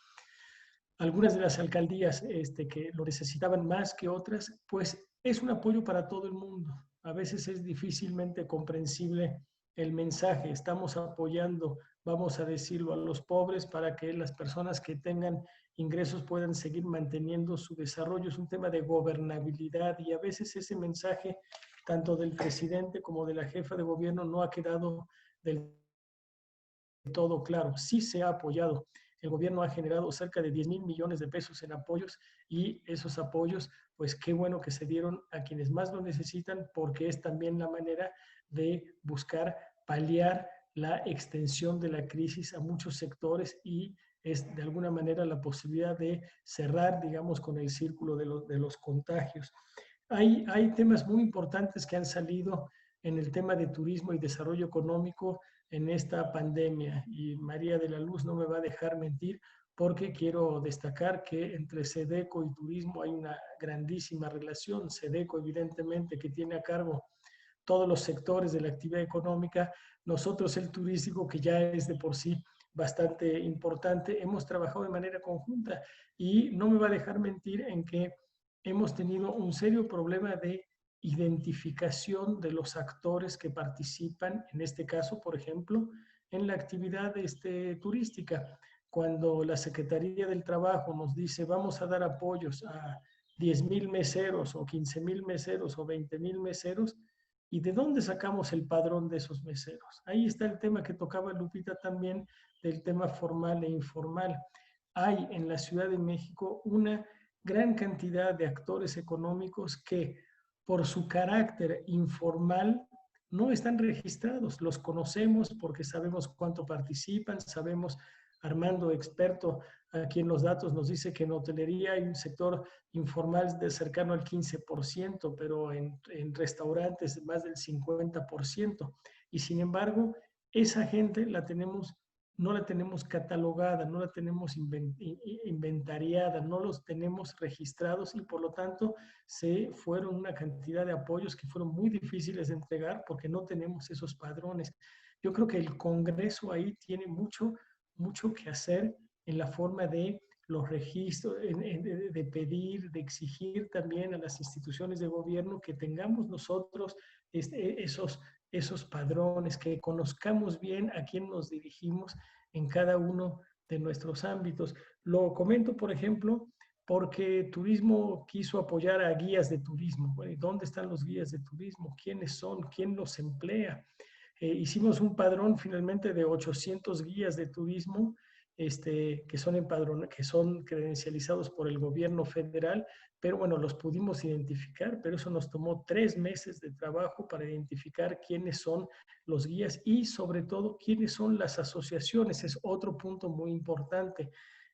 algunas de las alcaldías que lo necesitaban más que otras, pues es un apoyo para todo el mundo. A veces es difícilmente comprensible el mensaje. Estamos apoyando, vamos a decirlo, a los pobres para que las personas que tengan ingresos puedan seguir manteniendo su desarrollo. Es un tema de gobernabilidad y a veces ese mensaje, tanto del presidente como de la jefa de gobierno, no ha quedado del todo claro. Sí se ha apoyado. El gobierno ha generado cerca de 10,000 millones de pesos en apoyos y esos apoyos, pues qué bueno que se dieron a quienes más lo necesitan, porque es también la manera de buscar paliar la extensión de la crisis a muchos sectores y es de alguna manera la posibilidad de cerrar, digamos, con el círculo de los contagios. Hay temas muy importantes que han salido en el tema de turismo y desarrollo económico en esta pandemia y María de la Luz no me va a dejar mentir porque quiero destacar que entre SEDECO y turismo hay una grandísima relación. SEDECO evidentemente que tiene a cargo todos los sectores de la actividad económica, nosotros el turístico que ya es de por sí bastante importante, hemos trabajado de manera conjunta y no me va a dejar mentir en que hemos tenido un serio problema de identificación de los actores que participan, en este caso, por ejemplo, en la actividad turística. Cuando la Secretaría del Trabajo nos dice vamos a dar apoyos a 10,000 meseros o 15,000 meseros o 20,000 meseros, ¿y de dónde sacamos el padrón de esos meseros? Ahí está el tema que tocaba Lupita también, del tema formal e informal. Hay en la Ciudad de México una gran cantidad de actores económicos que por su carácter informal no están registrados. Los conocemos porque sabemos cuánto participan, sabemos, Armando, experto aquí en los datos, nos dice que en hotelería hay un sector informal de cercano al 15%, pero en restaurantes más del 50%. Y sin embargo, esa gente no la tenemos catalogada, no la tenemos inventariada, no los tenemos registrados y por lo tanto se fueron una cantidad de apoyos que fueron muy difíciles de entregar porque no tenemos esos padrones. Yo creo que el Congreso ahí tiene mucho que hacer en la forma de los registros, de pedir, de exigir también a las instituciones de gobierno que tengamos nosotros esos padrones, que conozcamos bien a quién nos dirigimos en cada uno de nuestros ámbitos. Lo comento, por ejemplo, porque Turismo quiso apoyar a guías de turismo. Bueno, ¿dónde están los guías de turismo? ¿Quiénes son? ¿Quién los emplea? Hicimos un padrón finalmente de 800 guías de turismo que son credencializados por el gobierno federal, pero bueno, los pudimos identificar, pero eso nos tomó 3 meses de trabajo para identificar quiénes son los guías y sobre todo quiénes son las asociaciones. Es otro punto muy importante.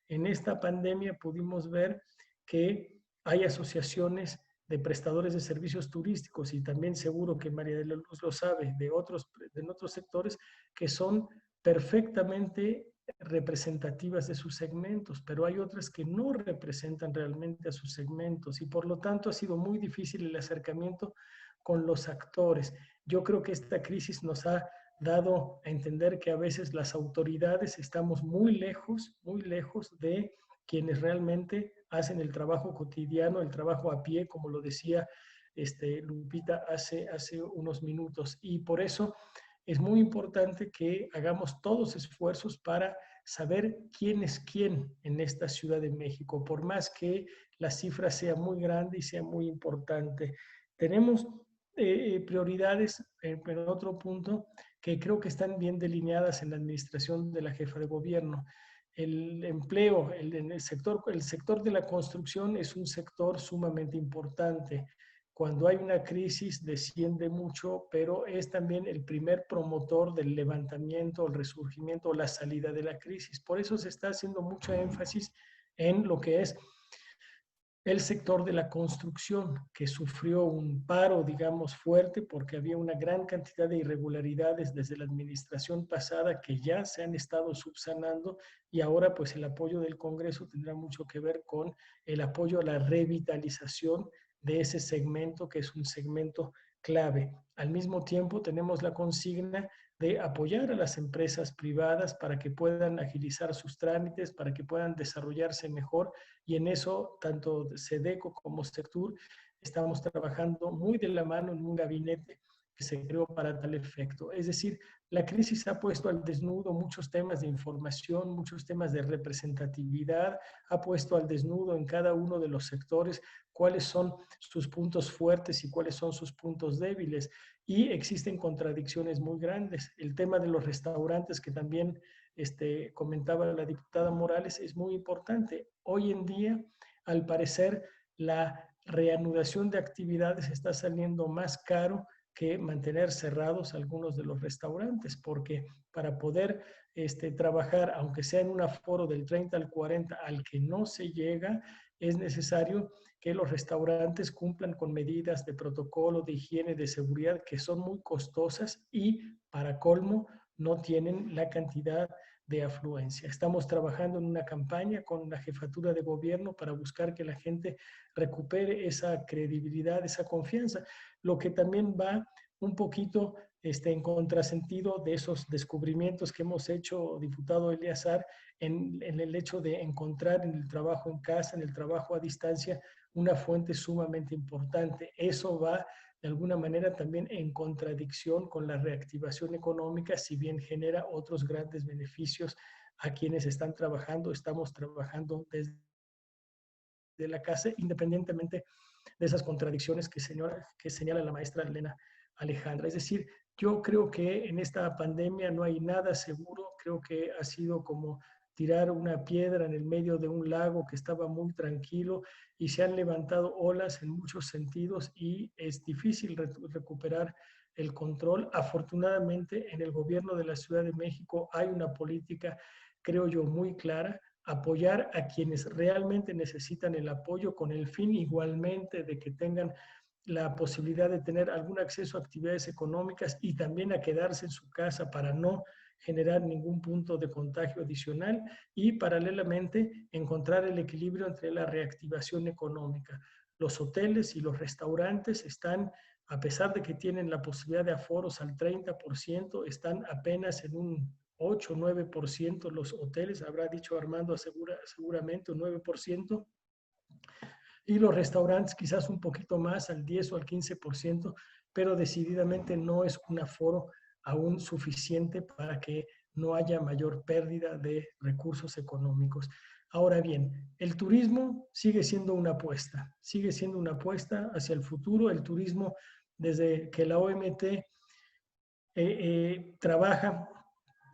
En esta pandemia pudimos ver que hay asociaciones de prestadores de servicios turísticos y también seguro que María de la Luz lo sabe, de otros sectores que son perfectamente representativas de sus segmentos, pero hay otras que no representan realmente a sus segmentos y por lo tanto ha sido muy difícil el acercamiento con los actores. Yo creo que esta crisis nos ha dado a entender que a veces las autoridades estamos muy lejos de quienes realmente hacen el trabajo cotidiano, el trabajo a pie, como lo decía Lupita hace unos minutos. Y por eso es muy importante que hagamos todos esfuerzos para saber quién es quién en esta Ciudad de México, por más que la cifra sea muy grande y sea muy importante. Tenemos prioridades, en otro punto, que creo que están bien delineadas en la administración de la jefa de gobierno. El empleo, el sector de la construcción es un sector sumamente importante. Cuando hay una crisis desciende mucho, pero es también el primer promotor del levantamiento, el resurgimiento o la salida de la crisis. Por eso se está haciendo mucho énfasis en lo que es el sector de la construcción, que sufrió un paro, digamos, fuerte porque había una gran cantidad de irregularidades desde la administración pasada que ya se han estado subsanando, y ahora pues el apoyo del Congreso tendrá mucho que ver con el apoyo a la revitalización de ese segmento, que es un segmento clave. Al mismo tiempo tenemos la consigna de apoyar a las empresas privadas para que puedan agilizar sus trámites, para que puedan desarrollarse mejor, y en eso tanto SEDECO como Sectur estamos trabajando muy de la mano en un gabinete que se creó para tal efecto. Es decir, la crisis ha puesto al desnudo muchos temas de información, muchos temas de representatividad, ha puesto al desnudo en cada uno de los sectores cuáles son sus puntos fuertes y cuáles son sus puntos débiles. Y existen contradicciones muy grandes. El tema de los restaurantes, que también comentaba la diputada Morales, es muy importante. Hoy en día, al parecer, la reanudación de actividades está saliendo más caro que mantener cerrados algunos de los restaurantes, porque para poder trabajar, aunque sea en un aforo del 30 al 40, al que no se llega, es necesario que los restaurantes cumplan con medidas de protocolo, de higiene, de seguridad, que son muy costosas y, para colmo, no tienen la cantidad de afluencia. Estamos trabajando en una campaña con la Jefatura de Gobierno para buscar que la gente recupere esa credibilidad, esa confianza, lo que también va un poquito en contrasentido de esos descubrimientos que hemos hecho, diputado Eleazar, en el hecho de encontrar en el trabajo en casa, en el trabajo a distancia, una fuente sumamente importante. Eso va de alguna manera también en contradicción con la reactivación económica, si bien genera otros grandes beneficios a quienes están trabajando. Estamos trabajando desde la casa, independientemente de esas contradicciones que señala la maestra Elena Alejandra. Es decir, yo creo que en esta pandemia no hay nada seguro. Creo que ha sido como tirar una piedra en el medio de un lago que estaba muy tranquilo, y se han levantado olas en muchos sentidos y es difícil recuperar el control. Afortunadamente, en el gobierno de la Ciudad de México hay una política, creo yo, muy clara: apoyar a quienes realmente necesitan el apoyo, con el fin igualmente de que tengan la posibilidad de tener algún acceso a actividades económicas y también a quedarse en su casa para no generar ningún punto de contagio adicional, y paralelamente encontrar el equilibrio entre la reactivación económica. Los hoteles y los restaurantes están, a pesar de que tienen la posibilidad de aforos al 30%, están apenas en un 8 o 9%. Los hoteles, habrá dicho Armando, seguramente un 9%, y los restaurantes quizás un poquito más, al 10 o al 15%, pero decididamente no es un aforo aún suficiente para que no haya mayor pérdida de recursos económicos. Ahora bien, el turismo sigue siendo una apuesta hacia el futuro. El turismo, desde que la OMT trabaja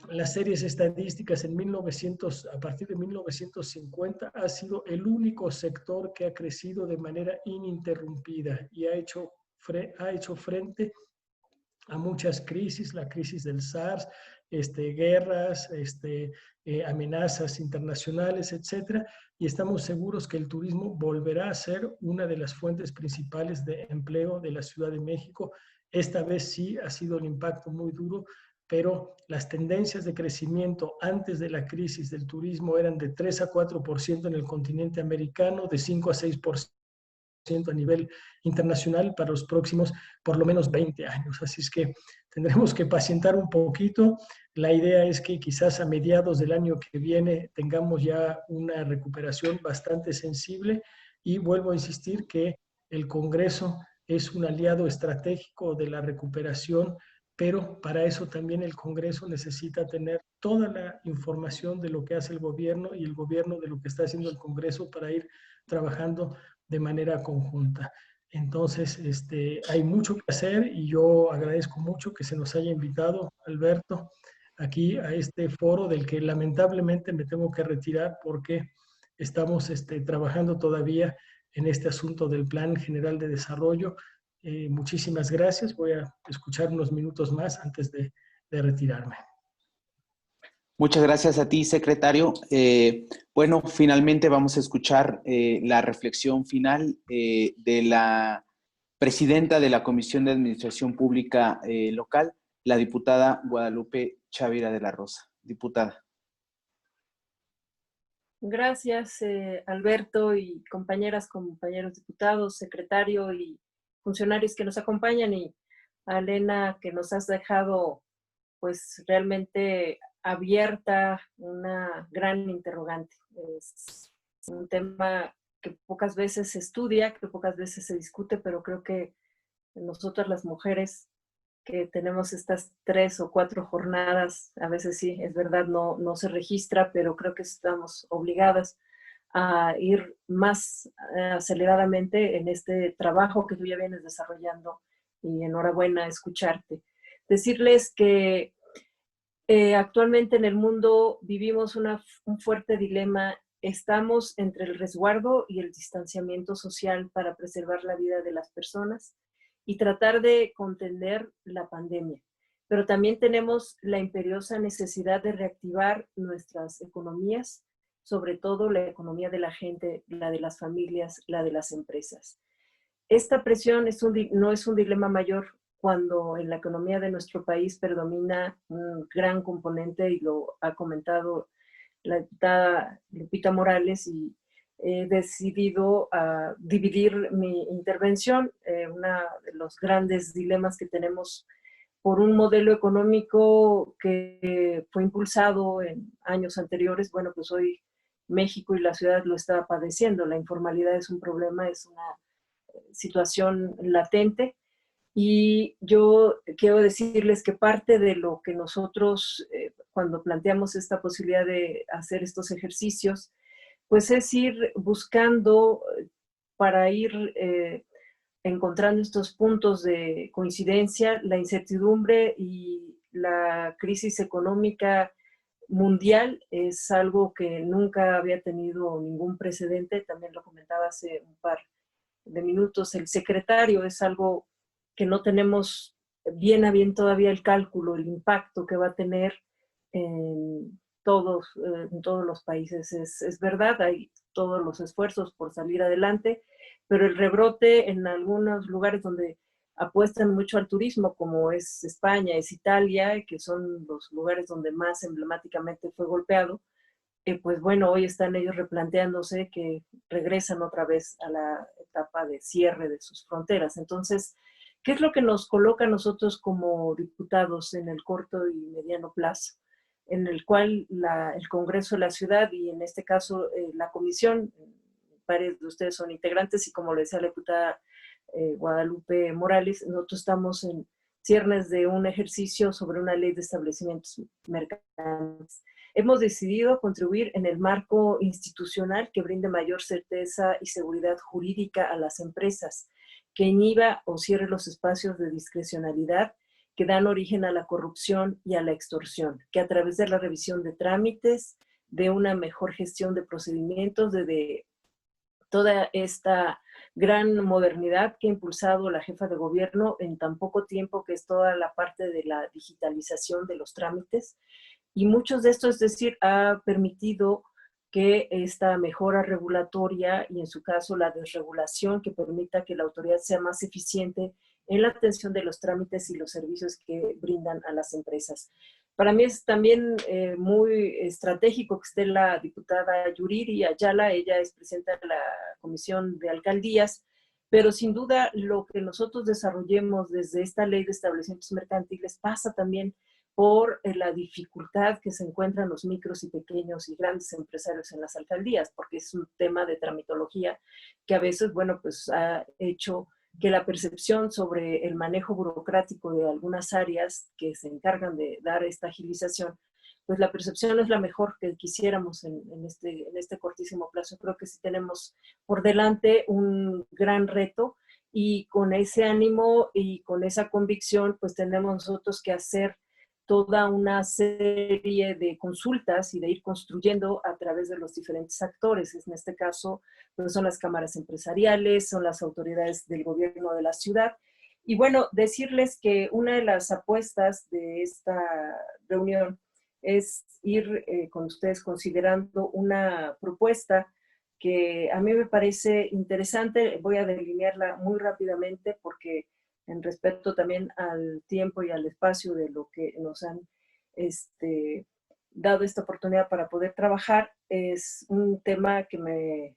las series estadísticas a partir de 1950, ha sido el único sector que ha crecido de manera ininterrumpida y ha hecho frente a muchas crisis: la crisis del SARS, guerras, amenazas internacionales, etcétera, y estamos seguros que el turismo volverá a ser una de las fuentes principales de empleo de la Ciudad de México. Esta vez sí ha sido un impacto muy duro, pero las tendencias de crecimiento antes de la crisis del turismo eran de 3 a 4% en el continente americano, de 5 a 6% a nivel internacional para los próximos por lo menos 20 años. Así es que tendremos que pacientar un poquito. La idea es que quizás a mediados del año que viene tengamos ya una recuperación bastante sensible, y vuelvo a insistir que el Congreso es un aliado estratégico de la recuperación, pero para eso también el Congreso necesita tener toda la información de lo que hace el gobierno y el gobierno de lo que está haciendo el Congreso para ir trabajando de manera conjunta. Entonces, hay mucho que hacer, y yo agradezco mucho que se nos haya invitado, Alberto, aquí a este foro del que lamentablemente me tengo que retirar porque estamos trabajando todavía en este asunto del Plan General de Desarrollo. Muchísimas gracias. Voy a escuchar unos minutos más antes de retirarme. Muchas gracias a ti, secretario. Bueno, finalmente vamos a escuchar la reflexión final de la presidenta de la Comisión de Administración Pública local, la diputada Guadalupe Chavira de la Rosa. Diputada. Gracias, Alberto, y compañeras, compañeros diputados, secretario y funcionarios que nos acompañan, y a Elena, que nos has dejado pues realmente abierta una gran interrogante. Es un tema que pocas veces se estudia, que pocas veces se discute, pero creo que nosotras las mujeres que tenemos estas 3 o 4 jornadas, a veces sí, es verdad, no se registra, pero creo que estamos obligadas a ir más aceleradamente en este trabajo que tú ya vienes desarrollando, y enhorabuena escucharte. Decirles que actualmente en el mundo vivimos un fuerte dilema. Estamos entre el resguardo y el distanciamiento social para preservar la vida de las personas y tratar de contener la pandemia. Pero también tenemos la imperiosa necesidad de reactivar nuestras economías, sobre todo la economía de la gente, la de las familias, la de las empresas. Esta presión no es un dilema mayor cuando en la economía de nuestro país predomina un gran componente, y lo ha comentado la diputada Lupita Morales, y he decidido dividir mi intervención. Uno de los grandes dilemas que tenemos por un modelo económico que fue impulsado en años anteriores, bueno, pues hoy México y la ciudad lo está padeciendo. La informalidad es un problema, es una situación latente, y yo quiero decirles que parte de lo que nosotros, cuando planteamos esta posibilidad de hacer estos ejercicios, pues es ir buscando para ir encontrando estos puntos de coincidencia. La incertidumbre y la crisis económica mundial es algo que nunca había tenido ningún precedente, también lo comentaba hace un par de minutos el secretario. Es algo que no tenemos bien a bien todavía el cálculo, el impacto que va a tener en todos los países. Es verdad, hay todos los esfuerzos por salir adelante, pero el rebrote en algunos lugares donde apuestan mucho al turismo, como es España, es Italia, que son los lugares donde más emblemáticamente fue golpeado, pues bueno, hoy están ellos replanteándose que regresan otra vez a la etapa de cierre de sus fronteras. Entonces, ¿qué es lo que nos coloca a nosotros como diputados en el corto y mediano plazo? En el cual el Congreso de la Ciudad, y en este caso la comisión, varios de ustedes son integrantes, y como le decía la diputada Guadalupe Morales, nosotros estamos en ciernes de un ejercicio sobre una ley de establecimientos mercantiles. Hemos decidido contribuir en el marco institucional que brinde mayor certeza y seguridad jurídica a las empresas, que inhiba o cierre los espacios de discrecionalidad que dan origen a la corrupción y a la extorsión, que a través de la revisión de trámites, de una mejor gestión de procedimientos, de toda esta gran modernidad que ha impulsado la jefa de gobierno en tan poco tiempo, que es toda la parte de la digitalización de los trámites. Y muchos de estos, es decir, ha permitido que esta mejora regulatoria, y en su caso la desregulación, que permita que la autoridad sea más eficiente en la atención de los trámites y los servicios que brindan a las empresas. Para mí es también muy estratégico que esté la diputada Yuriri Ayala. Ella es presidenta de la Comisión de Alcaldías, pero sin duda lo que nosotros desarrollemos desde esta ley de establecimientos mercantiles pasa también por la dificultad que se encuentran los micros y pequeños y grandes empresarios en las alcaldías, porque es un tema de tramitología que a veces, bueno, pues ha hecho que la percepción sobre el manejo burocrático de algunas áreas que se encargan de dar esta agilización, pues la percepción no es la mejor que quisiéramos en este cortísimo plazo. Creo que sí tenemos por delante un gran reto, y con ese ánimo y con esa convicción, pues tenemos nosotros que hacer toda una serie de consultas y de ir construyendo a través de los diferentes actores. En este caso, pues son las cámaras empresariales, son las autoridades del gobierno de la ciudad. Y bueno, decirles que una de las apuestas de esta reunión es ir con ustedes considerando una propuesta que a mí me parece interesante. Voy a delinearla muy rápidamente porque en respeto también al tiempo y al espacio de lo que nos han dado esta oportunidad para poder trabajar, es un tema que me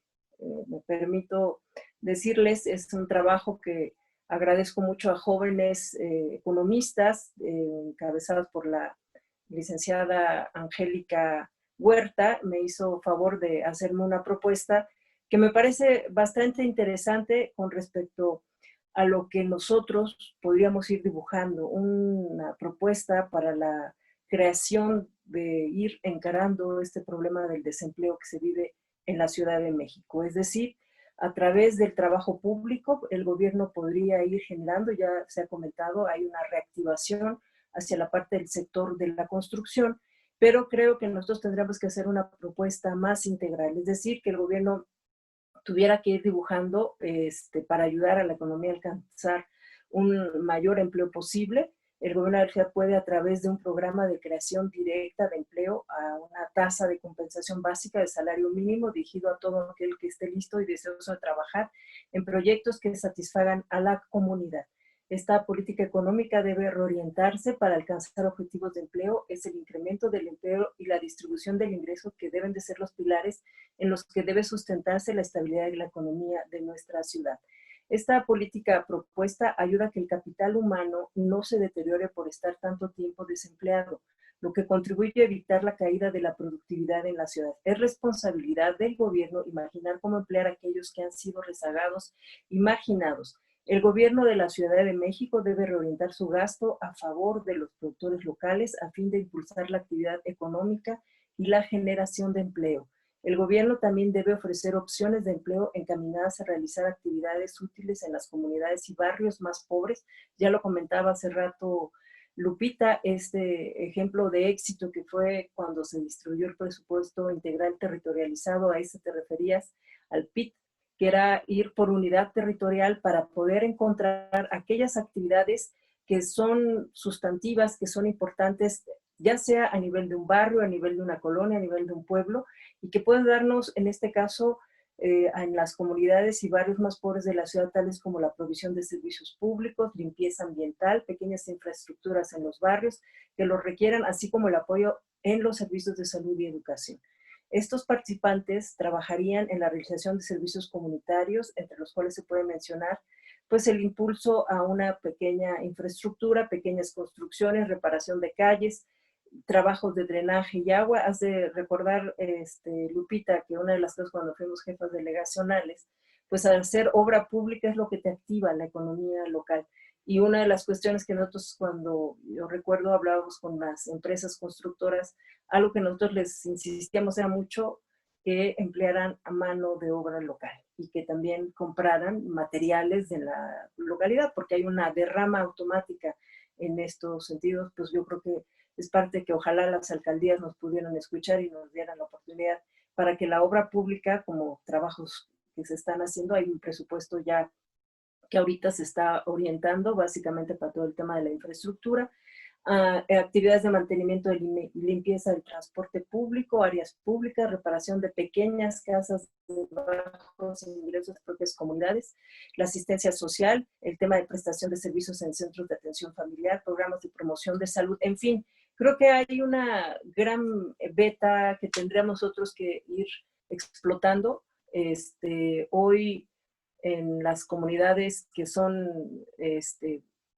permito decirles, es un trabajo que agradezco mucho a jóvenes economistas encabezados por la licenciada Angélica Huerta. Me hizo favor de hacerme una propuesta que me parece bastante interesante con respecto a lo que nosotros podríamos ir dibujando, una propuesta para la creación de ir encarando este problema del desempleo que se vive en la Ciudad de México. Es decir, a través del trabajo público, el gobierno podría ir generando, ya se ha comentado, hay una reactivación hacia la parte del sector de la construcción, pero creo que nosotros tendríamos que hacer una propuesta más integral, es decir, que el gobierno tuviera que ir dibujando para ayudar a la economía a alcanzar un mayor empleo posible. El gobierno de la ciudad puede, a través de un programa de creación directa de empleo, a una tasa de compensación básica de salario mínimo dirigido a todo aquel que esté listo y deseoso de trabajar en proyectos que satisfagan a la comunidad. Esta política económica debe reorientarse para alcanzar objetivos de empleo. Es el incremento del empleo y la distribución del ingreso que deben de ser los pilares en los que debe sustentarse la estabilidad de la economía de nuestra ciudad. Esta política propuesta ayuda a que el capital humano no se deteriore por estar tanto tiempo desempleado, lo que contribuye a evitar la caída de la productividad en la ciudad. Es responsabilidad del gobierno imaginar cómo emplear a aquellos que han sido rezagados y marginados. El gobierno de la Ciudad de México debe reorientar su gasto a favor de los productores locales a fin de impulsar la actividad económica y la generación de empleo. El gobierno también debe ofrecer opciones de empleo encaminadas a realizar actividades útiles en las comunidades y barrios más pobres. Ya lo comentaba hace rato Lupita, este ejemplo de éxito que fue cuando se distribuyó el presupuesto integral territorializado, a ese te referías, al PIT, que era ir por unidad territorial para poder encontrar aquellas actividades que son sustantivas, que son importantes, ya sea a nivel de un barrio, a nivel de una colonia, a nivel de un pueblo, y que pueden darnos, en este caso, en las comunidades y barrios más pobres de la ciudad, tales como la provisión de servicios públicos, limpieza ambiental, pequeñas infraestructuras en los barrios que los requieran, así como el apoyo en los servicios de salud y educación. Estos participantes trabajarían en la realización de servicios comunitarios, entre los cuales se puede mencionar pues el impulso a una pequeña infraestructura, pequeñas construcciones, reparación de calles, trabajos de drenaje y agua. Has de recordar, Lupita, que una de las cosas cuando fuimos jefas delegacionales, pues al hacer obra pública es lo que te activa la economía local. Y una de las cuestiones que nosotros, cuando yo recuerdo, hablábamos con las empresas constructoras, algo que nosotros les insistíamos era mucho que emplearan a mano de obra local y que también compraran materiales de la localidad, porque hay una derrama automática en estos sentidos. Pues yo creo que es parte que ojalá las alcaldías nos pudieran escuchar y nos dieran la oportunidad para que la obra pública, como trabajos que se están haciendo, hay un presupuesto ya que ahorita se está orientando básicamente para todo el tema de la infraestructura, actividades de mantenimiento y limpieza del transporte público, áreas públicas, reparación de pequeñas casas de bajos ingresos de propias comunidades, la asistencia social, el tema de prestación de servicios en centros de atención familiar, programas de promoción de salud, en fin, creo que hay una gran beta que tendríamos nosotros que ir explotando. Hoy en las comunidades que son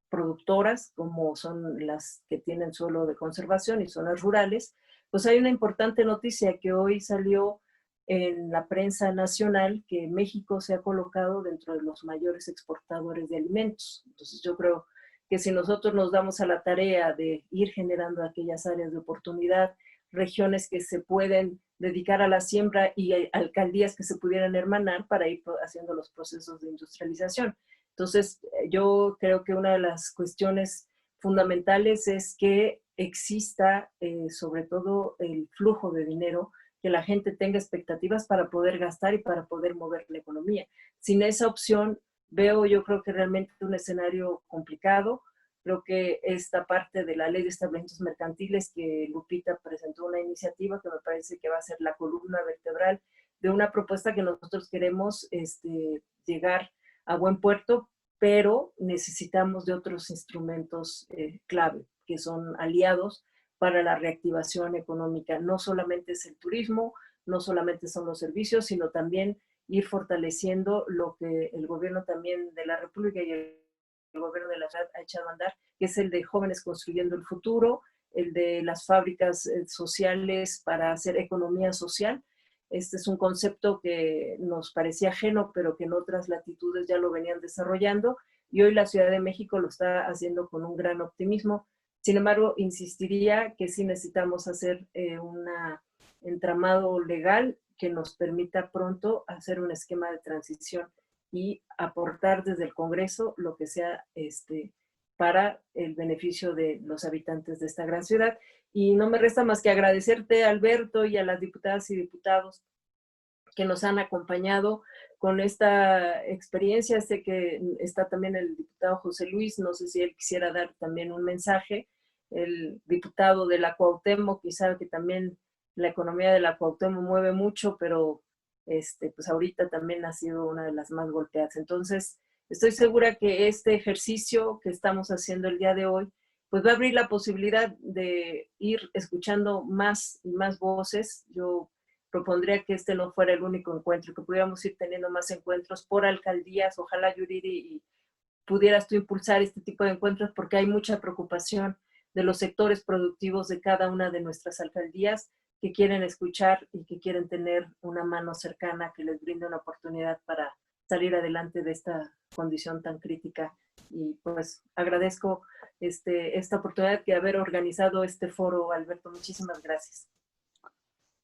productoras, como son las que tienen suelo de conservación y zonas rurales, pues hay una importante noticia que hoy salió en la prensa nacional, que México se ha colocado dentro de los mayores exportadores de alimentos. Entonces yo creo que si nosotros nos damos a la tarea de ir generando aquellas áreas de oportunidad, regiones que se pueden dedicar a la siembra y alcaldías que se pudieran hermanar para ir haciendo los procesos de industrialización. Entonces, yo creo que una de las cuestiones fundamentales es que exista sobre todo el flujo de dinero, que la gente tenga expectativas para poder gastar y para poder mover la economía. Sin esa opción, veo yo creo que realmente un escenario complicado. Creo que esta parte de la ley de establecimientos mercantiles, que Lupita presentó una iniciativa que me parece que va a ser la columna vertebral de una propuesta que nosotros queremos llegar a buen puerto, pero necesitamos de otros instrumentos clave, que son aliados para la reactivación económica. No solamente es el turismo, no solamente son los servicios, sino también ir fortaleciendo lo que el gobierno también de la República y el gobierno de la ciudad ha echado a andar, que es el de Jóvenes Construyendo el Futuro, el de las fábricas sociales para hacer economía social. Este es un concepto que nos parecía ajeno, pero que en otras latitudes ya lo venían desarrollando, y hoy la Ciudad de México lo está haciendo con un gran optimismo. Sin embargo, insistiría que sí necesitamos hacer un entramado legal que nos permita pronto hacer un esquema de transición y aportar desde el Congreso lo que sea para el beneficio de los habitantes de esta gran ciudad. Y no me resta más que agradecerte, Alberto, y a las diputadas y diputados que nos han acompañado con esta experiencia. Sé que está también el diputado José Luis, no sé si él quisiera dar también un mensaje. El diputado de la Cuauhtémoc, quizá que también la economía de la Cuauhtémoc mueve mucho, pero pues ahorita también ha sido una de las más golpeadas. Entonces, estoy segura que este ejercicio que estamos haciendo el día de hoy, pues va a abrir la posibilidad de ir escuchando más y más voces. Yo propondría que este no fuera el único encuentro, que pudiéramos ir teniendo más encuentros por alcaldías. Ojalá, Yuriri, pudieras tú impulsar este tipo de encuentros, porque hay mucha preocupación de los sectores productivos de cada una de nuestras alcaldías, que quieren escuchar y que quieren tener una mano cercana que les brinde una oportunidad para salir adelante de esta condición tan crítica. Y pues agradezco esta oportunidad de haber organizado este foro, Alberto. Muchísimas gracias.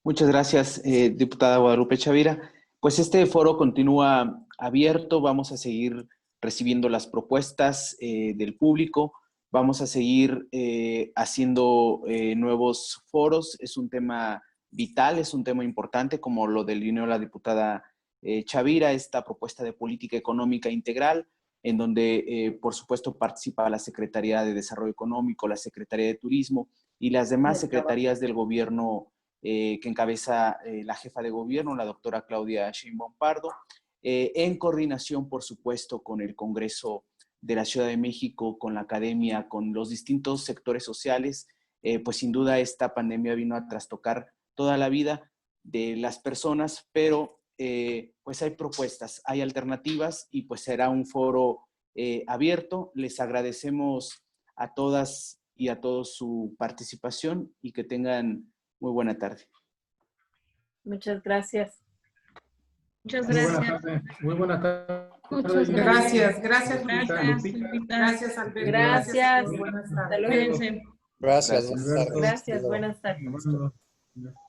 Muchas gracias, diputada Guadalupe Chavira. Pues este foro continúa abierto, vamos a seguir recibiendo las propuestas del público, vamos a seguir haciendo nuevos foros. Es un tema vital, es un tema importante, como lo delineó la diputada Chavira, esta propuesta de política económica integral, en donde, por supuesto, participa la Secretaría de Desarrollo Económico, la Secretaría de Turismo y las demás secretarías del gobierno que encabeza la jefa de gobierno, la doctora Claudia Sheinbaum Pardo, en coordinación, por supuesto, con el Congreso de la Ciudad de México, con la academia, con los distintos sectores sociales. Pues sin duda esta pandemia vino a trastocar toda la vida de las personas, pero pues hay propuestas, hay alternativas, y pues será un foro abierto. Les agradecemos a todas y a todos su participación y que tengan muy buena tarde. Muchas gracias. Muchas gracias. Muy buena tarde. Muchas Gracias, Gracias, Lupita. Gracias, Alberto. Gracias. Buenas Hasta tardes. luego. Cuídense. Gracias. Gracias, buenas tardes. Bueno.